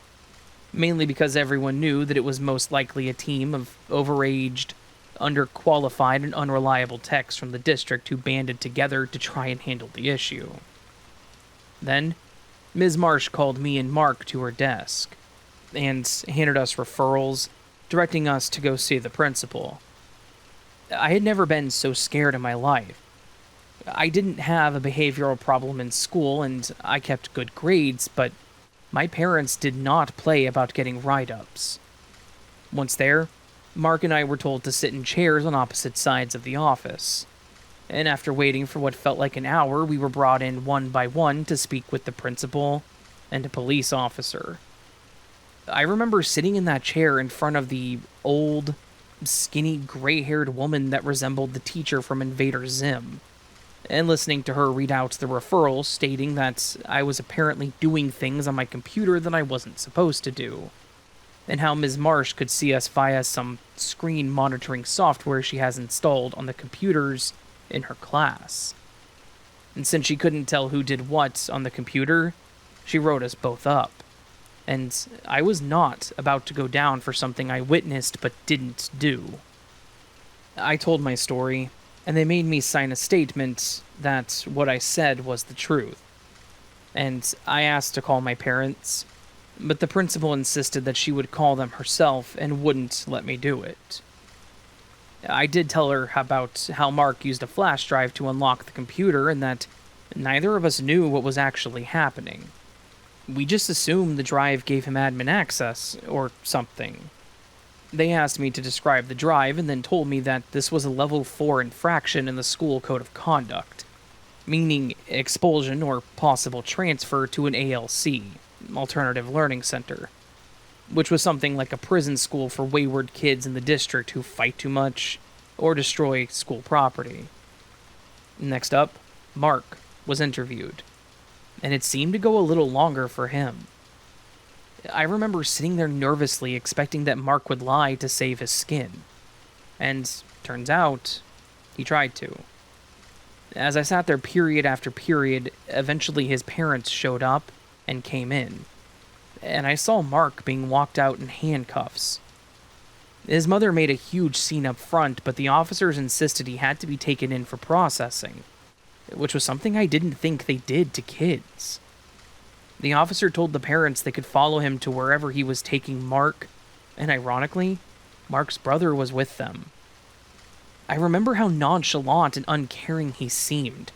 A: mainly because everyone knew that it was most likely a team of overaged, underqualified, and unreliable techs from the district who banded together to try and handle the issue. Then, Ms. Marsh called me and Mark to her desk, and handed us referrals, directing us to go see the principal. I had never been so scared in my life. I didn't have a behavioral problem in school, and I kept good grades, but my parents did not play about getting write-ups. Once there, Mark and I were told to sit in chairs on opposite sides of the office, and after waiting for what felt like an hour, we were brought in one by one to speak with the principal and a police officer. I remember sitting in that chair in front of the old, skinny, gray-haired woman that resembled the teacher from Invader Zim, and listening to her read out the referral stating that I was apparently doing things on my computer that I wasn't supposed to do, and how Ms. Marsh could see us via some screen monitoring software she has installed on the computers in her class. And since she couldn't tell who did what on the computer, she wrote us both up. And I was not about to go down for something I witnessed but didn't do. I told my story, and they made me sign a statement that what I said was the truth. And I asked to call my parents, but the principal insisted that she would call them herself and wouldn't let me do it. I did tell her about how Mark used a flash drive to unlock the computer and that neither of us knew what was actually happening. We just assumed the drive gave him admin access, or something. They asked me to describe the drive and then told me that this was a level 4 infraction in the school code of conduct, meaning expulsion or possible transfer to an ALC, Alternative Learning Center, which was something like a prison school for wayward kids in the district who fight too much or destroy school property. Next up, Mark was interviewed, and it seemed to go a little longer for him. I remember sitting there nervously expecting that Mark would lie to save his skin. And turns out, he tried to. As I sat there period after period, eventually his parents showed up and came in. And I saw Mark being walked out in handcuffs. His mother made a huge scene up front, but the officers insisted he had to be taken in for processing, which was something I didn't think they did to kids. The officer told the parents they could follow him to wherever he was taking Mark, and ironically, Mark's brother was with them. I remember how nonchalant and uncaring he seemed,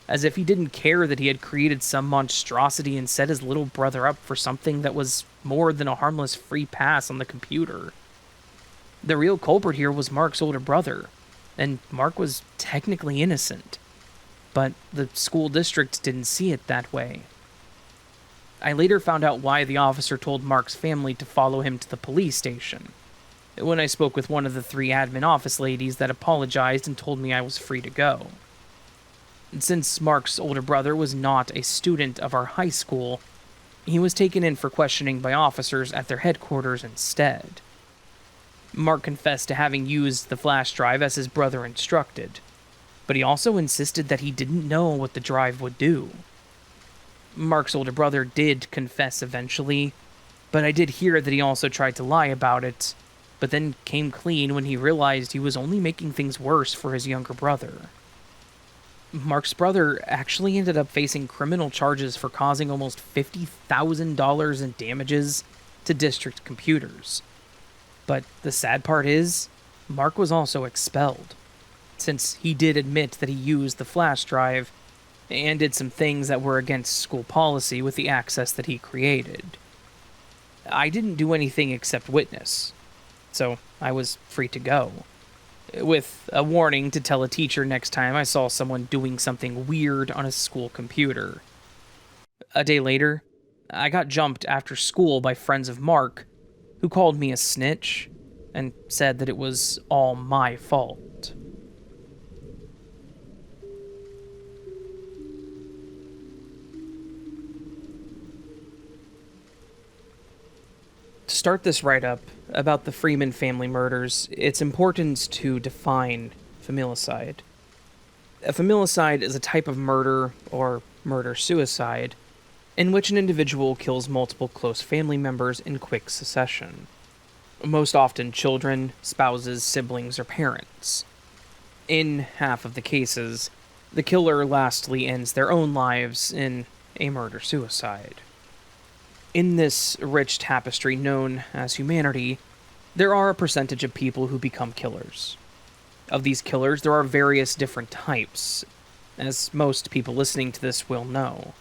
A: as if he didn't care that he had created some monstrosity and set his little brother up for something that was more than a harmless free pass on the computer. The real culprit here was Mark's older brother, and Mark was technically innocent, but the school district didn't see it that way. I later found out why the officer told Mark's family to follow him to the police station, when I spoke with one of the 3 admin office ladies that apologized and told me I was free to go. Since Mark's older brother was not a student of our high school, he was taken in for questioning by officers at their headquarters instead. Mark confessed to having used the flash drive as his brother instructed, but he also insisted that he didn't know what the drive would do. Mark's older brother did confess eventually, but I did hear that he also tried to lie about it, but then came clean when he realized he was only making things worse for his younger brother. Mark's brother actually ended up facing criminal charges for causing almost $50,000 in damages to district computers. But the sad part is, Mark was also expelled, since he did admit that he used the flash drive and did some things that were against school policy with the access that he created. I didn't do anything except witness, so I was free to go, with a warning to tell a teacher next time I saw someone doing something weird on a school computer. A day later, I got jumped after school by friends of Mark, who called me a snitch and said that it was all my fault. To start this write-up about the Freeman family murders, it's important to define familicide. A familicide is a type of murder, or murder-suicide, in which an individual kills multiple close family members in quick succession. Most often children, spouses, siblings, or parents. In half of the cases, the killer lastly ends their own lives in a murder-suicide. In this rich tapestry known as humanity, there are a percentage of people who become killers. Of these killers, there are various different types, as most people listening to this will know.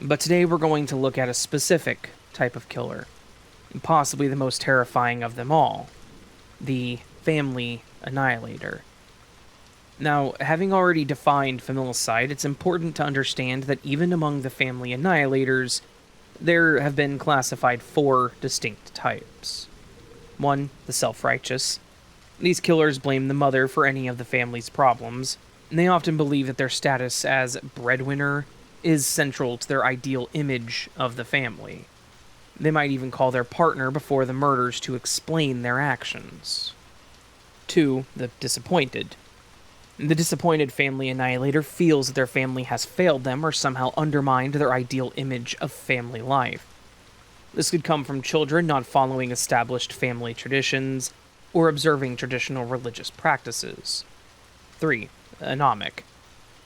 A: But today we're going to look at a specific type of killer, possibly the most terrifying of them all, the family annihilator. Now, having already defined familicide, it's important to understand that even among the family annihilators, there have been classified 4 distinct types. 1, the self-righteous. These killers blame the mother for any of the family's problems, and they often believe that their status as breadwinner is central to their ideal image of the family. They might even call their partner before the murders to explain their actions. 2, the disappointed. The disappointed family annihilator feels that their family has failed them or somehow undermined their ideal image of family life. This could come from children not following established family traditions or observing traditional religious practices. 3, anomic.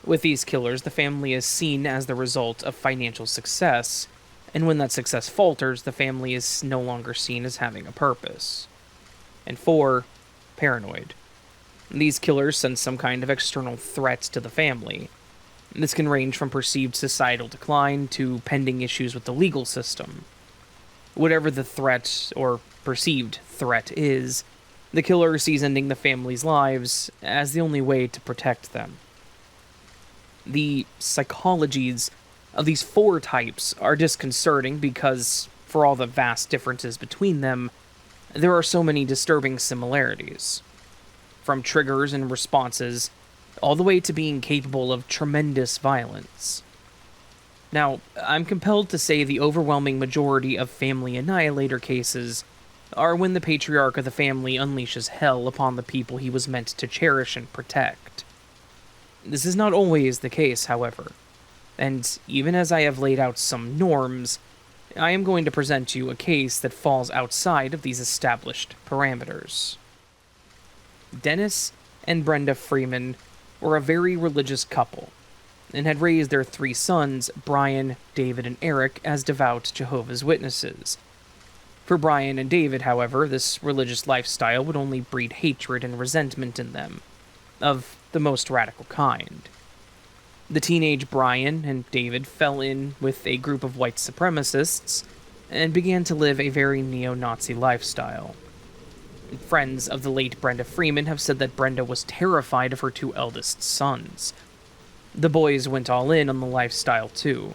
A: With these killers, the family is seen as the result of financial success, and when that success falters, the family is no longer seen as having a purpose. And 4, paranoid. These killers sense some kind of external threat to the family. This can range from perceived societal decline to pending issues with the legal system. Whatever the threat, or perceived threat, is, the killer sees ending the family's lives as the only way to protect them. The psychologies of these 4 types are disconcerting because, for all the vast differences between them, there are so many disturbing similarities. From triggers and responses, all the way to being capable of tremendous violence. Now, I'm compelled to say the overwhelming majority of family annihilator cases are when the patriarch of the family unleashes hell upon the people he was meant to cherish and protect. This is not always the case, however, and even as I have laid out some norms, I am going to present you a case that falls outside of these established parameters. Dennis and Brenda Freeman were a very religious couple, and had raised their 3 sons, Brian, David, and Eric, as devout Jehovah's Witnesses. For Brian and David, however, this religious lifestyle would only breed hatred and resentment in them, of the most radical kind. The teenage Brian and David fell in with a group of white supremacists and began to live a very neo-Nazi lifestyle. Friends of the late Brenda Freeman have said that Brenda was terrified of her 2 eldest sons. The boys went all in on the lifestyle too,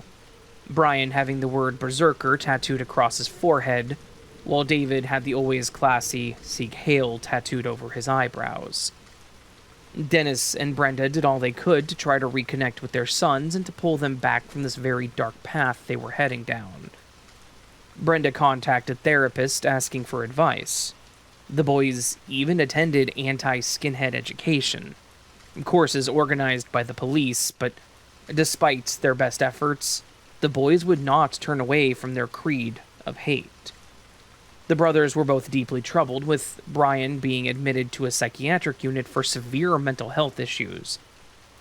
A: Brian having the word Berserker tattooed across his forehead, while David had the always classy Sieg Heil tattooed over his eyebrows. Dennis and Brenda did all they could to try to reconnect with their sons and to pull them back from this very dark path they were heading down. Brenda contacted therapists asking for advice. The boys even attended anti-skinhead education, courses organized by the police, but despite their best efforts, the boys would not turn away from their creed of hate. The brothers were both deeply troubled, with Brian being admitted to a psychiatric unit for severe mental health issues,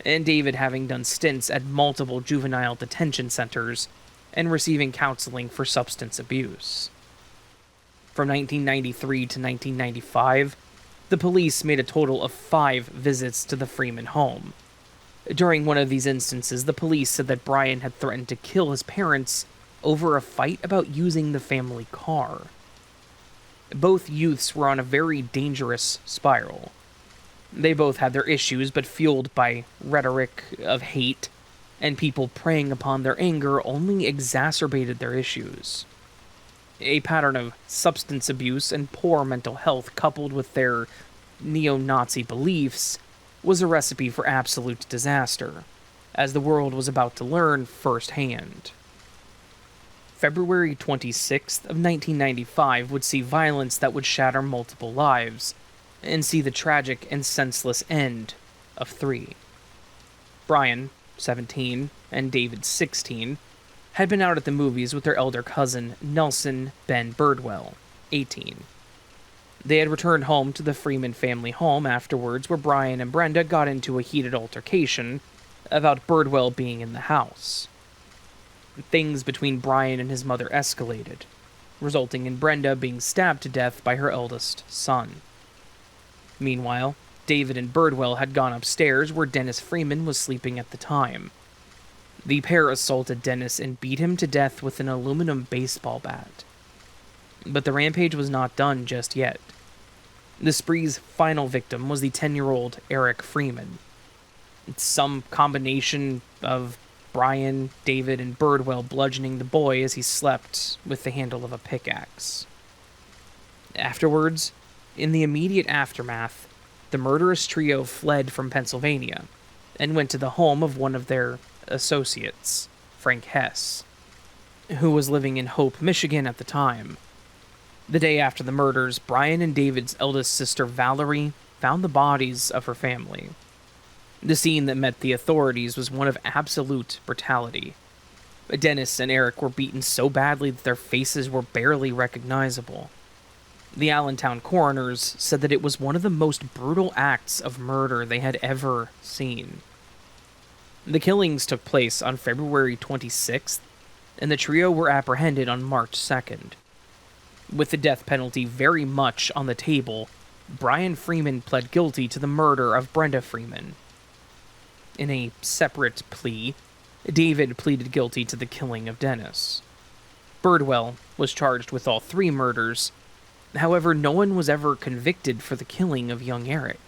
A: and David having done stints at multiple juvenile detention centers and receiving counseling for substance abuse. From 1993 to 1995, the police made a total of 5 visits to the Freeman home. During one of these instances, the police said that Brian had threatened to kill his parents over a fight about using the family car. Both youths were on a very dangerous spiral. They both had their issues, but fueled by rhetoric of hate, and people preying upon their anger only exacerbated their issues. A pattern of substance abuse and poor mental health coupled with their neo-Nazi beliefs was a recipe for absolute disaster, as the world was about to learn firsthand. February 26th of 1995 would see violence that would shatter multiple lives, and see the tragic and senseless end of 3. Brian, 17, and David, 16, had been out at the movies with their elder cousin, Nelson Ben Birdwell, 18. They had returned home to the Freeman family home afterwards, where Brian and Brenda got into a heated altercation about Birdwell being in the house. Things between Brian and his mother escalated, resulting in Brenda being stabbed to death by her eldest son. Meanwhile, David and Birdwell had gone upstairs where Dennis Freeman was sleeping at the time. The pair assaulted Dennis and beat him to death with an aluminum baseball bat. But the rampage was not done just yet. The spree's final victim was the 10-year-old Eric Freeman. It's some combination of Brian, David, and Birdwell bludgeoning the boy as he slept with the handle of a pickaxe. Afterwards, in the immediate aftermath, the murderous trio fled from Pennsylvania and went to the home of one of their associates, Frank Hess, who was living in Hope, Michigan at the time. The day after the murders, Brian and David's eldest sister, Valerie, found the bodies of her family. The scene that met the authorities was one of absolute brutality. Dennis and Eric were beaten so badly that their faces were barely recognizable. The Allentown coroners said that it was one of the most brutal acts of murder they had ever seen. The killings took place on February 26th, and the trio were apprehended on March 2nd. With the death penalty very much on the table, Brian Freeman pled guilty to the murder of Brenda Freeman. In a separate plea, David pleaded guilty to the killing of Dennis. Birdwell was charged with all 3 murders. However, no one was ever convicted for the killing of young Eric.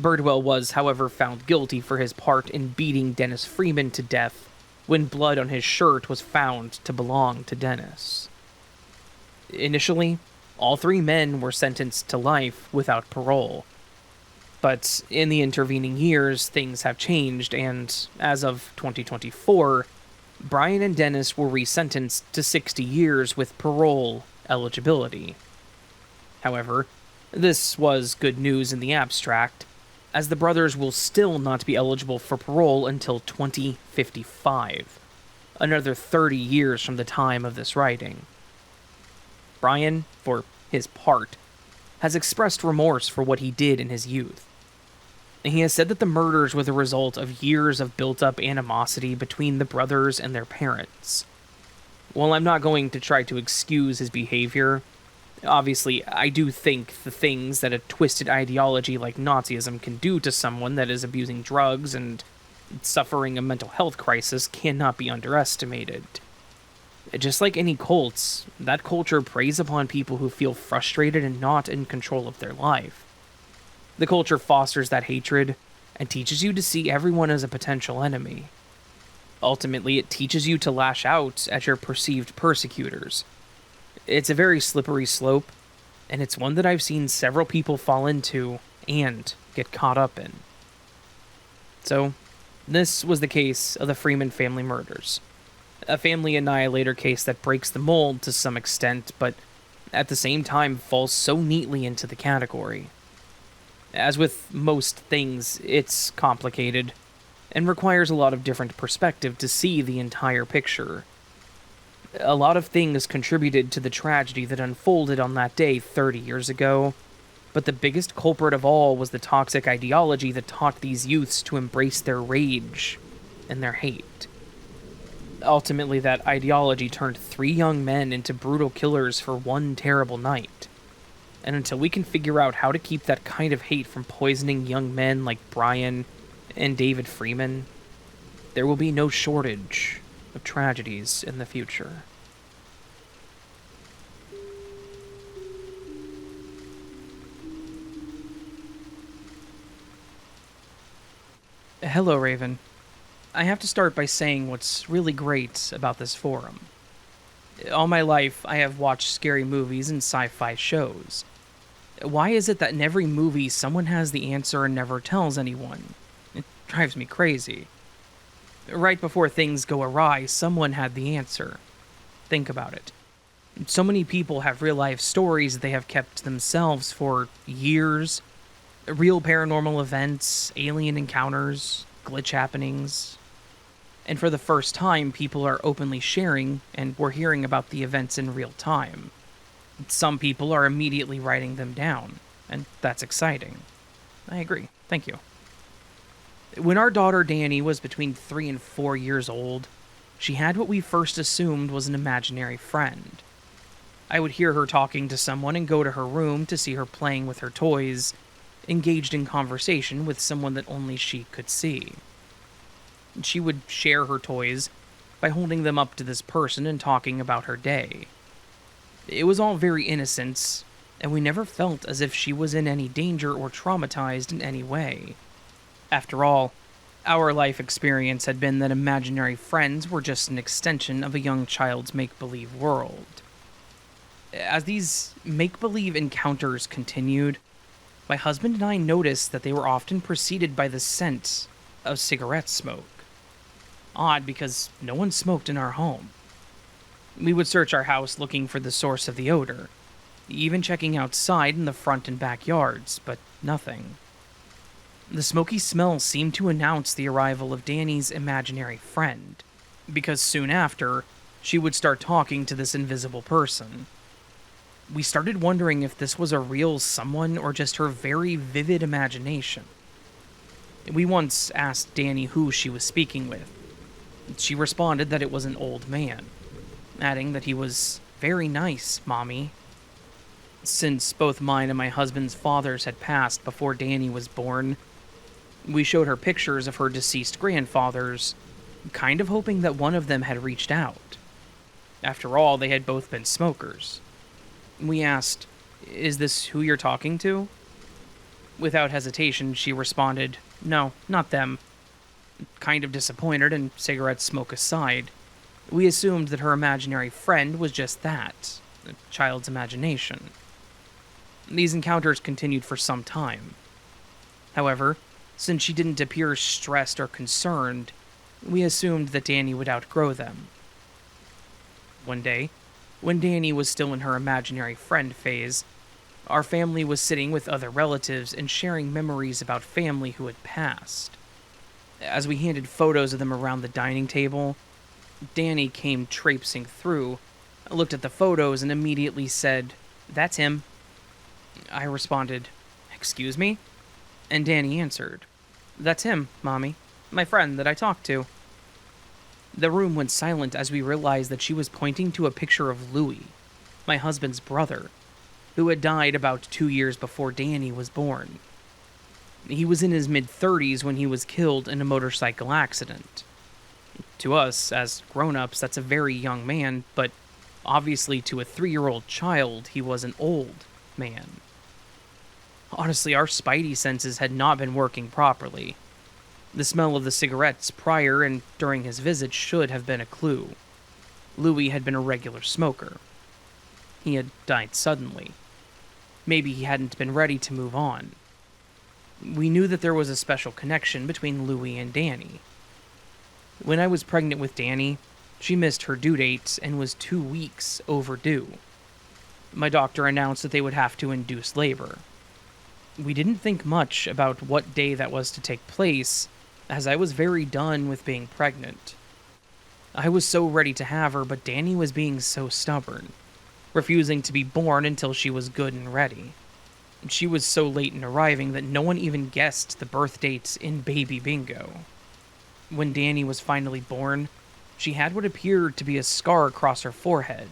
A: Birdwell was, however, found guilty for his part in beating Dennis Freeman to death when blood on his shirt was found to belong to Dennis. Initially, all 3 men were sentenced to life without parole. But in the intervening years, things have changed, and as of 2024, Brian and Dennis were resentenced to 60 years with parole eligibility. However, this was good news in the abstract, as the brothers will still not be eligible for parole until 2055, another 30 years from the time of this writing. Brian, for his part, has expressed remorse for what he did in his youth. He has said that the murders were the result of years of built-up animosity between the brothers and their parents. While I'm not going to try to excuse his behavior, obviously, I do think the things that a twisted ideology like Nazism can do to someone that is abusing drugs and suffering a mental health crisis cannot be underestimated. Just like any cults, that culture preys upon people who feel frustrated and not in control of their life. The culture fosters that hatred and teaches you to see everyone as a potential enemy. Ultimately, it teaches you to lash out at your perceived persecutors. It's a very slippery slope, and it's one that I've seen several people fall into and get caught up in. So, this was the case of the Freeman family murders. A family annihilator case that breaks the mold to some extent, but at the same time falls so neatly into the category. As with most things, it's complicated, and requires a lot of different perspective to see the entire picture. A lot of things contributed to the tragedy that unfolded on that day 30 years ago, but the biggest culprit of all was the toxic ideology that taught these youths to embrace their rage and their hate. Ultimately, that ideology turned 3 young men into brutal killers for one terrible night. And until we can figure out how to keep that kind of hate from poisoning young men like Brian and David Freeman, there will be no shortage of tragedies in the future. Hello, Raven. I have to start by saying what's really great about this forum. All my life, I have watched scary movies and sci-fi shows. Why is it that in every movie someone has the answer and never tells anyone? It drives me crazy. Right before things go awry, someone had the answer. Think about it. So many people have real-life stories that they have kept to themselves for years. Real paranormal events, alien encounters, glitch happenings. And for the first time, people are openly sharing, and we're hearing about the events in real time. Some people are immediately writing them down, and that's exciting. I agree. Thank you. When our daughter Danny was between 3 and 4 years old, she had what we first assumed was an imaginary friend. I would hear her talking to someone and go to her room to see her playing with her toys, engaged in conversation with someone that only she could see. She would share her toys by holding them up to this person and talking about her day. It was all very innocent, and we never felt as if she was in any danger or traumatized in any way. After all, our life experience had been that imaginary friends were just an extension of a young child's make-believe world. As these make-believe encounters continued, my husband and I noticed that they were often preceded by the scent of cigarette smoke. Odd, because no one smoked in our home. We would search our house looking for the source of the odor, even checking outside in the front and backyards, but nothing. The smoky smell seemed to announce the arrival of Danny's imaginary friend, because soon after, she would start talking to this invisible person. We started wondering if this was a real someone or just her very vivid imagination. We once asked Danny who she was speaking with. She responded that it was an old man, adding that he was very nice, Mommy. Since both mine and my husband's fathers had passed before Danny was born, we showed her pictures of her deceased grandfathers, kind of hoping that one of them had reached out. After all, they had both been smokers. We asked, "Is this who you're talking to?" Without hesitation, she responded, "No, not them." Kind of disappointed, and cigarette smoke aside, we assumed that her imaginary friend was just that, a child's imagination. These encounters continued for some time. However, since she didn't appear stressed or concerned, We assumed that Danny would outgrow them. One day, when Danny was still in her imaginary friend phase, our family was sitting with other relatives and sharing memories about family who had passed. As we handed photos of them around the dining table, Danny came traipsing through, looked at the photos, and immediately said, "That's him." I responded, "Excuse me?" And Danny answered, "That's him, Mommy. My friend that I talked to." The room went silent as we realized that she was pointing to a picture of Louis, my husband's brother, who had died about 2 years before Danny was born. He was in his mid-30s when he was killed in a motorcycle accident. To us, as grown-ups, that's a very young man, but obviously to a 3-year-old child, he was an old man. Honestly, our spidey senses had not been working properly. The smell of the cigarettes prior and during his visit should have been a clue. Louis had been a regular smoker. He had died suddenly. Maybe he hadn't been ready to move on. We knew that there was a special connection between Louis and Danny. When I was pregnant with Danny, she missed her due date and was 2 weeks overdue. My doctor announced that they would have to induce labor. We didn't think much about what day that was to take place, as I was very done with being pregnant. I was so ready to have her, but Danny was being so stubborn, refusing to be born until she was good and ready. She was so late in arriving that no one even guessed the birth dates in baby bingo. When Danny was finally born, she had what appeared to be a scar across her forehead,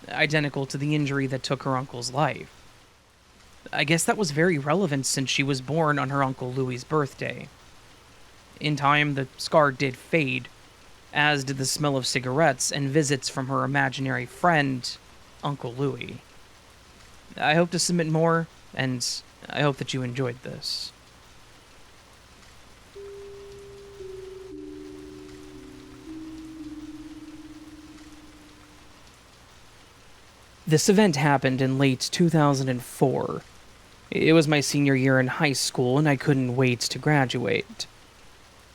A: identical to the injury that took her uncle's life. I guess that was very relevant since she was born on her Uncle Louis's birthday. In time, the scar did fade, as did the smell of cigarettes and visits from her imaginary friend, Uncle Louis. I hope to submit more, and I hope that you enjoyed this. This event happened in late 2004. It was my senior year in high school, and I couldn't wait to graduate.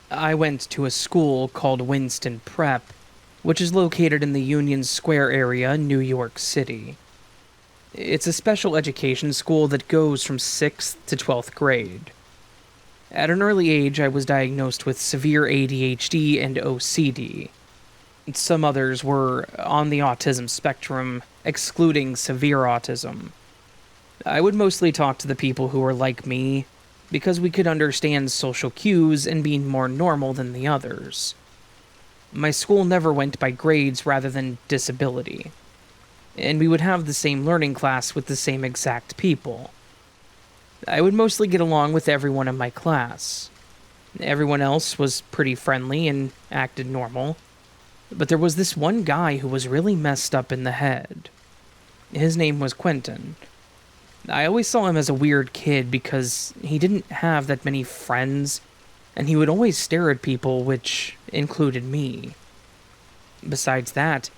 A: I went to a school called Winston Prep, which is located in the Union Square area in New York City. It's a special education school that goes from 6th to 12th grade. At an early age, I was diagnosed with severe ADHD and OCD. Some others were on the autism spectrum, excluding severe autism. I would mostly talk to the people who were like me, because we could understand social cues and be more normal than the others. My school never went by grades rather than disability, and we would have the same learning class with the same exact people. I would mostly get along with everyone in my class. Everyone else was pretty friendly and acted normal, but there was this one guy who was really messed up in the head. His name was Quentin. I always saw him as a weird kid because he didn't have that many friends, and he would always stare at people, which included me. Besides that,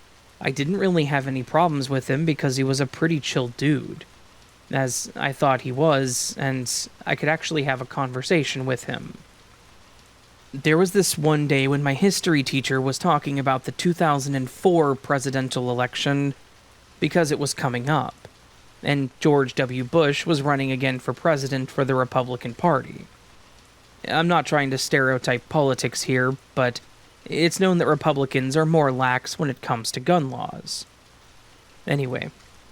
A: I didn't really have any problems with him because he was a pretty chill dude, as I thought he was, and I could actually have a conversation with him. There was this one day when my history teacher was talking about the 2004 presidential election because it was coming up, and George W. Bush was running again for president for the Republican Party. I'm not trying to stereotype politics here, but it's known that Republicans are more lax when it comes to gun laws. Anyway,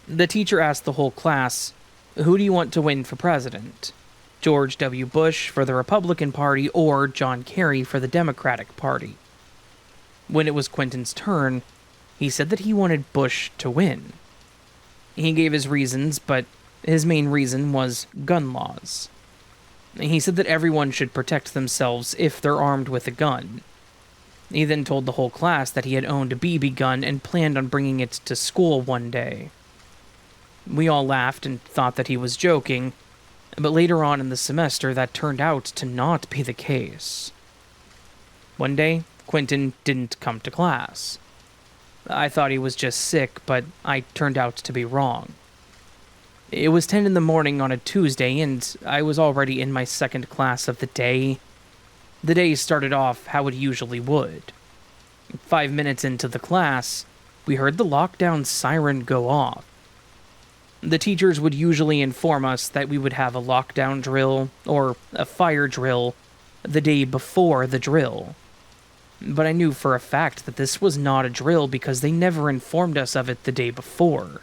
A: the teacher asked the whole class, "Who do you want to win for president? George W. Bush for the Republican Party or John Kerry for the Democratic Party?" When it was Quentin's turn, he said that he wanted Bush to win. He gave his reasons, but his main reason was gun laws. He said that everyone should protect themselves if they're armed with a gun. He then told the whole class that he had owned a BB gun and planned on bringing it to school one day. We all laughed and thought that he was joking, but later on in the semester that turned out to not be the case. One day, Quentin didn't come to class. I thought he was just sick, but I turned out to be wrong. It was 10 in the morning on a Tuesday, and I was already in my second class of the day. The day started off how it usually would. 5 minutes into the class, we heard the lockdown siren go off. The teachers would usually inform us that we would have a lockdown drill or a fire drill the day before the drill. But I knew for a fact that this was not a drill because they never informed us of it the day before.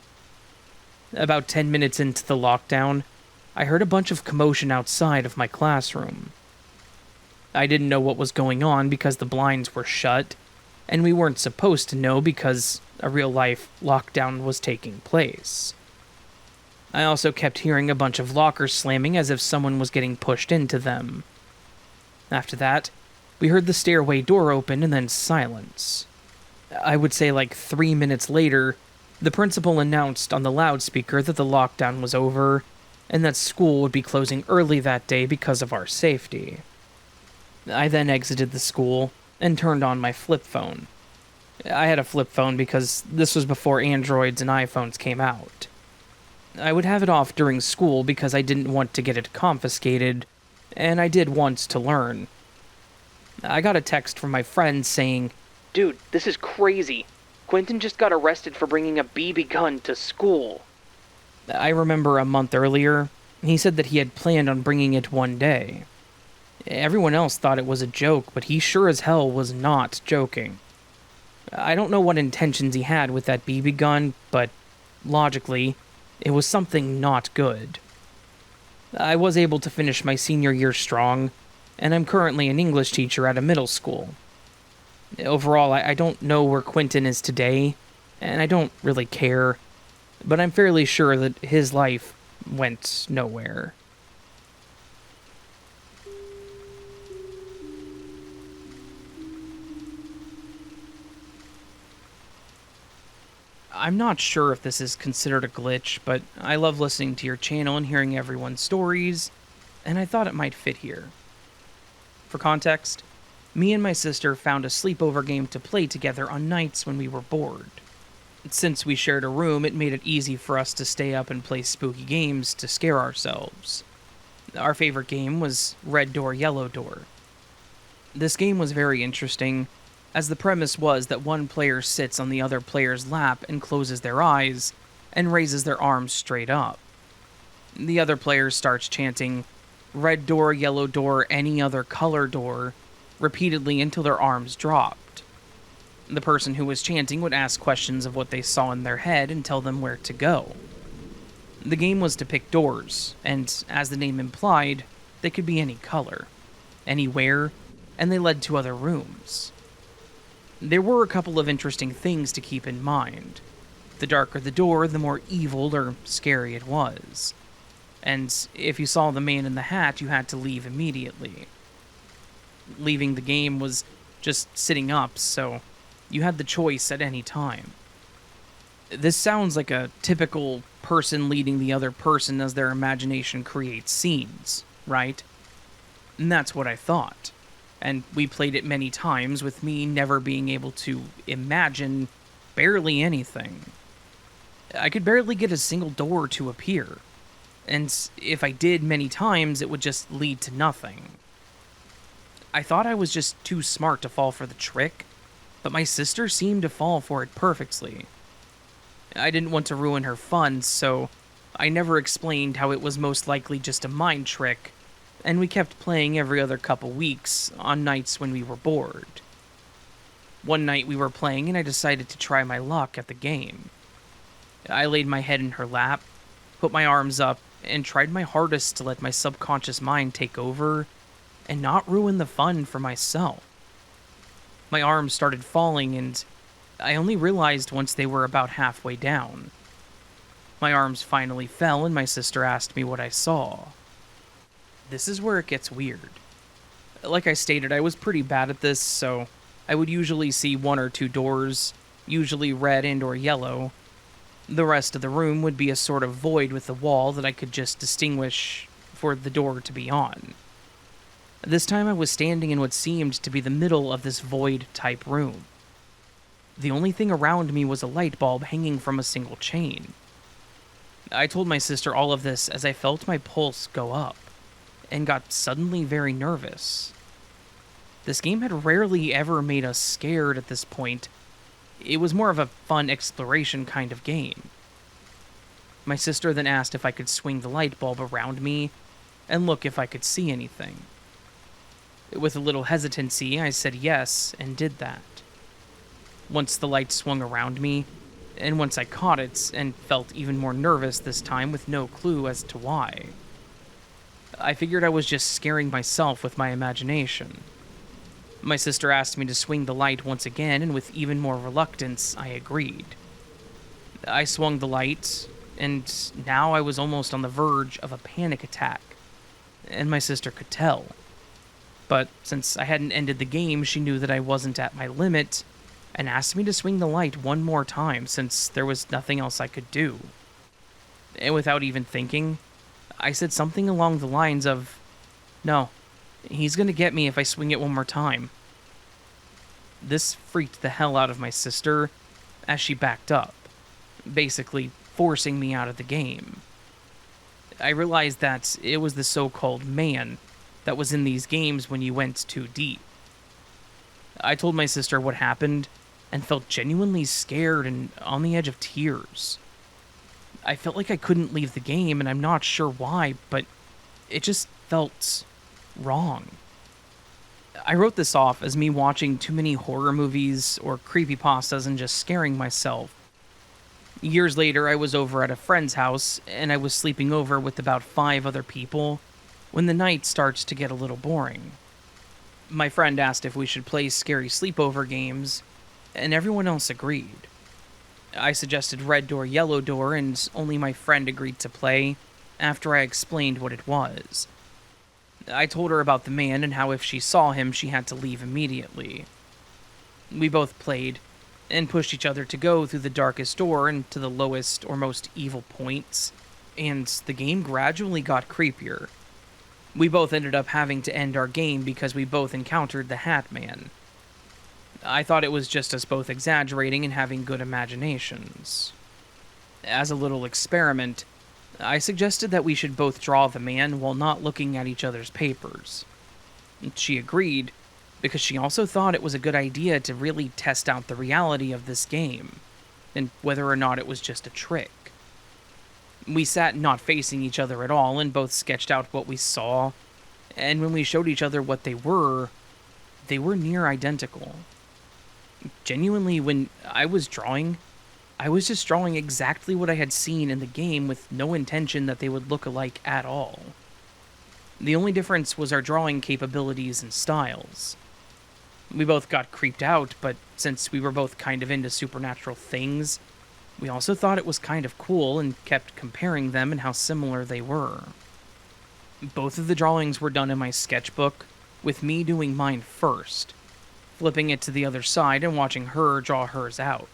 A: About 10 minutes into the lockdown, I heard a bunch of commotion outside of my classroom. I didn't know what was going on because the blinds were shut, and we weren't supposed to know because a real-life lockdown was taking place. I also kept hearing a bunch of lockers slamming as if someone was getting pushed into them. After that, we heard the stairway door open and then silence. I would say like 3 minutes later, the principal announced on the loudspeaker that the lockdown was over and that school would be closing early that day because of our safety. I then exited the school and turned on my flip phone. I had a flip phone because this was before Androids and iPhones came out. I would have it off during school because I didn't want to get it confiscated, and I did want to learn. I got a text from my friend saying, "Dude, this is crazy. Quentin just got arrested for bringing a BB gun to school." I remember a month earlier, he said that he had planned on bringing it one day. Everyone else thought it was a joke, but he sure as hell was not joking. I don't know what intentions he had with that BB gun, but logically, it was something not good. I was able to finish my senior year strong, and I'm currently an English teacher at a middle school. Overall, I don't know where Quentin is today, and I don't really care, but I'm fairly sure that his life went nowhere. I'm not sure if this is considered a glitch, but I love listening to your channel and hearing everyone's stories, and I thought it might fit here. For context, me and my sister found a sleepover game to play together on nights when we were bored. Since we shared a room, it made it easy for us to stay up and play spooky games to scare ourselves. Our favorite game was Red Door, Yellow Door. This game was very interesting, as the premise was that one player sits on the other player's lap and closes their eyes and raises their arms straight up. The other player starts chanting, "Red door, yellow door, any other color door," repeatedly until their arms dropped. The person who was chanting would ask questions of what they saw in their head and tell them where to go. The game was to pick doors, and as the name implied, they could be any color, anywhere, and they led to other rooms. There were a couple of interesting things to keep in mind. The darker the door, the more evil or scary it was. And if you saw the man in the hat, you had to leave immediately. Leaving the game was just sitting up, so you had the choice at any time. This sounds like a typical person leading the other person as their imagination creates scenes, right? And that's what I thought. And we played it many times with me never being able to imagine barely anything. I could barely get a single door to appear. And if I did many times, it would just lead to nothing. I thought I was just too smart to fall for the trick, but my sister seemed to fall for it perfectly. I didn't want to ruin her fun, so I never explained how it was most likely just a mind trick, and we kept playing every other couple weeks on nights when we were bored. One night we were playing and I decided to try my luck at the game. I laid my head in her lap, put my arms up, and tried my hardest to let my subconscious mind take over and not ruin the fun for myself. My arms started falling and I only realized once they were about halfway down. My arms finally fell and my sister asked me what I saw. This is where it gets weird. Like I stated, I was pretty bad at this, so I would usually see one or two doors, usually red and or yellow. The rest of the room would be a sort of void with a wall that I could just distinguish for the door to be on. This time I was standing in what seemed to be the middle of this void-type room. The only thing around me was a light bulb hanging from a single chain. I told my sister all of this as I felt my pulse go up, and got suddenly very nervous. This game had rarely ever made us scared at this point. It was more of a fun exploration kind of game. My sister then asked if I could swing the light bulb around me and look if I could see anything. With a little hesitancy, I said yes and did that. Once the light swung around me, and once I caught it and felt even more nervous this time with no clue as to why. I figured I was just scaring myself with my imagination. My sister asked me to swing the light once again, and with even more reluctance, I agreed. I swung the light, and now I was almost on the verge of a panic attack, and my sister could tell. But since I hadn't ended the game, she knew that I wasn't at my limit, and asked me to swing the light one more time since there was nothing else I could do. And without even thinking, I said something along the lines of, "No, he's gonna get me if I swing it one more time." This freaked the hell out of my sister as she backed up, basically forcing me out of the game. I realized that it was the so-called man that was in these games when you went too deep. I told my sister what happened and felt genuinely scared and on the edge of tears. I felt like I couldn't leave the game, and I'm not sure why, but it just felt wrong. I wrote this off as me watching too many horror movies or creepypastas and just scaring myself. Years later, I was over at a friend's house, and I was sleeping over with about 5 other people when the night starts to get a little boring. My friend asked if we should play scary sleepover games, and everyone else agreed. I suggested Red Door, Yellow Door, and only my friend agreed to play after I explained what it was. I told her about the man and how if she saw him, she had to leave immediately. We both played and pushed each other to go through the darkest door and to the lowest or most evil points, and the game gradually got creepier. We both ended up having to end our game because we both encountered the Hat Man. I thought it was just us both exaggerating and having good imaginations. As a little experiment, I suggested that we should both draw the man while not looking at each other's papers. She agreed, because she also thought it was a good idea to really test out the reality of this game, and whether or not it was just a trick. We sat not facing each other at all and both sketched out what we saw, and when we showed each other what they were near identical. Genuinely, when I was drawing, I was just drawing exactly what I had seen in the game with no intention that they would look alike at all. The only difference was our drawing capabilities and styles. We both got creeped out, but since we were both kind of into supernatural things, we also thought it was kind of cool and kept comparing them and how similar they were. Both of the drawings were done in my sketchbook, with me doing mine first, flipping it to the other side and watching her draw hers out.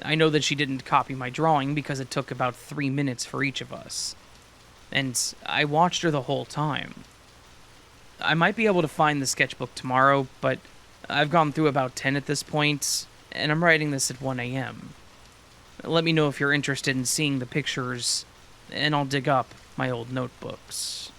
A: I know that she didn't copy my drawing because it took about 3 minutes for each of us, and I watched her the whole time. I might be able to find the sketchbook tomorrow, but I've gone through about 10 at this point, and I'm writing this at 1 a.m. Let me know if you're interested in seeing the pictures, and I'll dig up my old notebooks.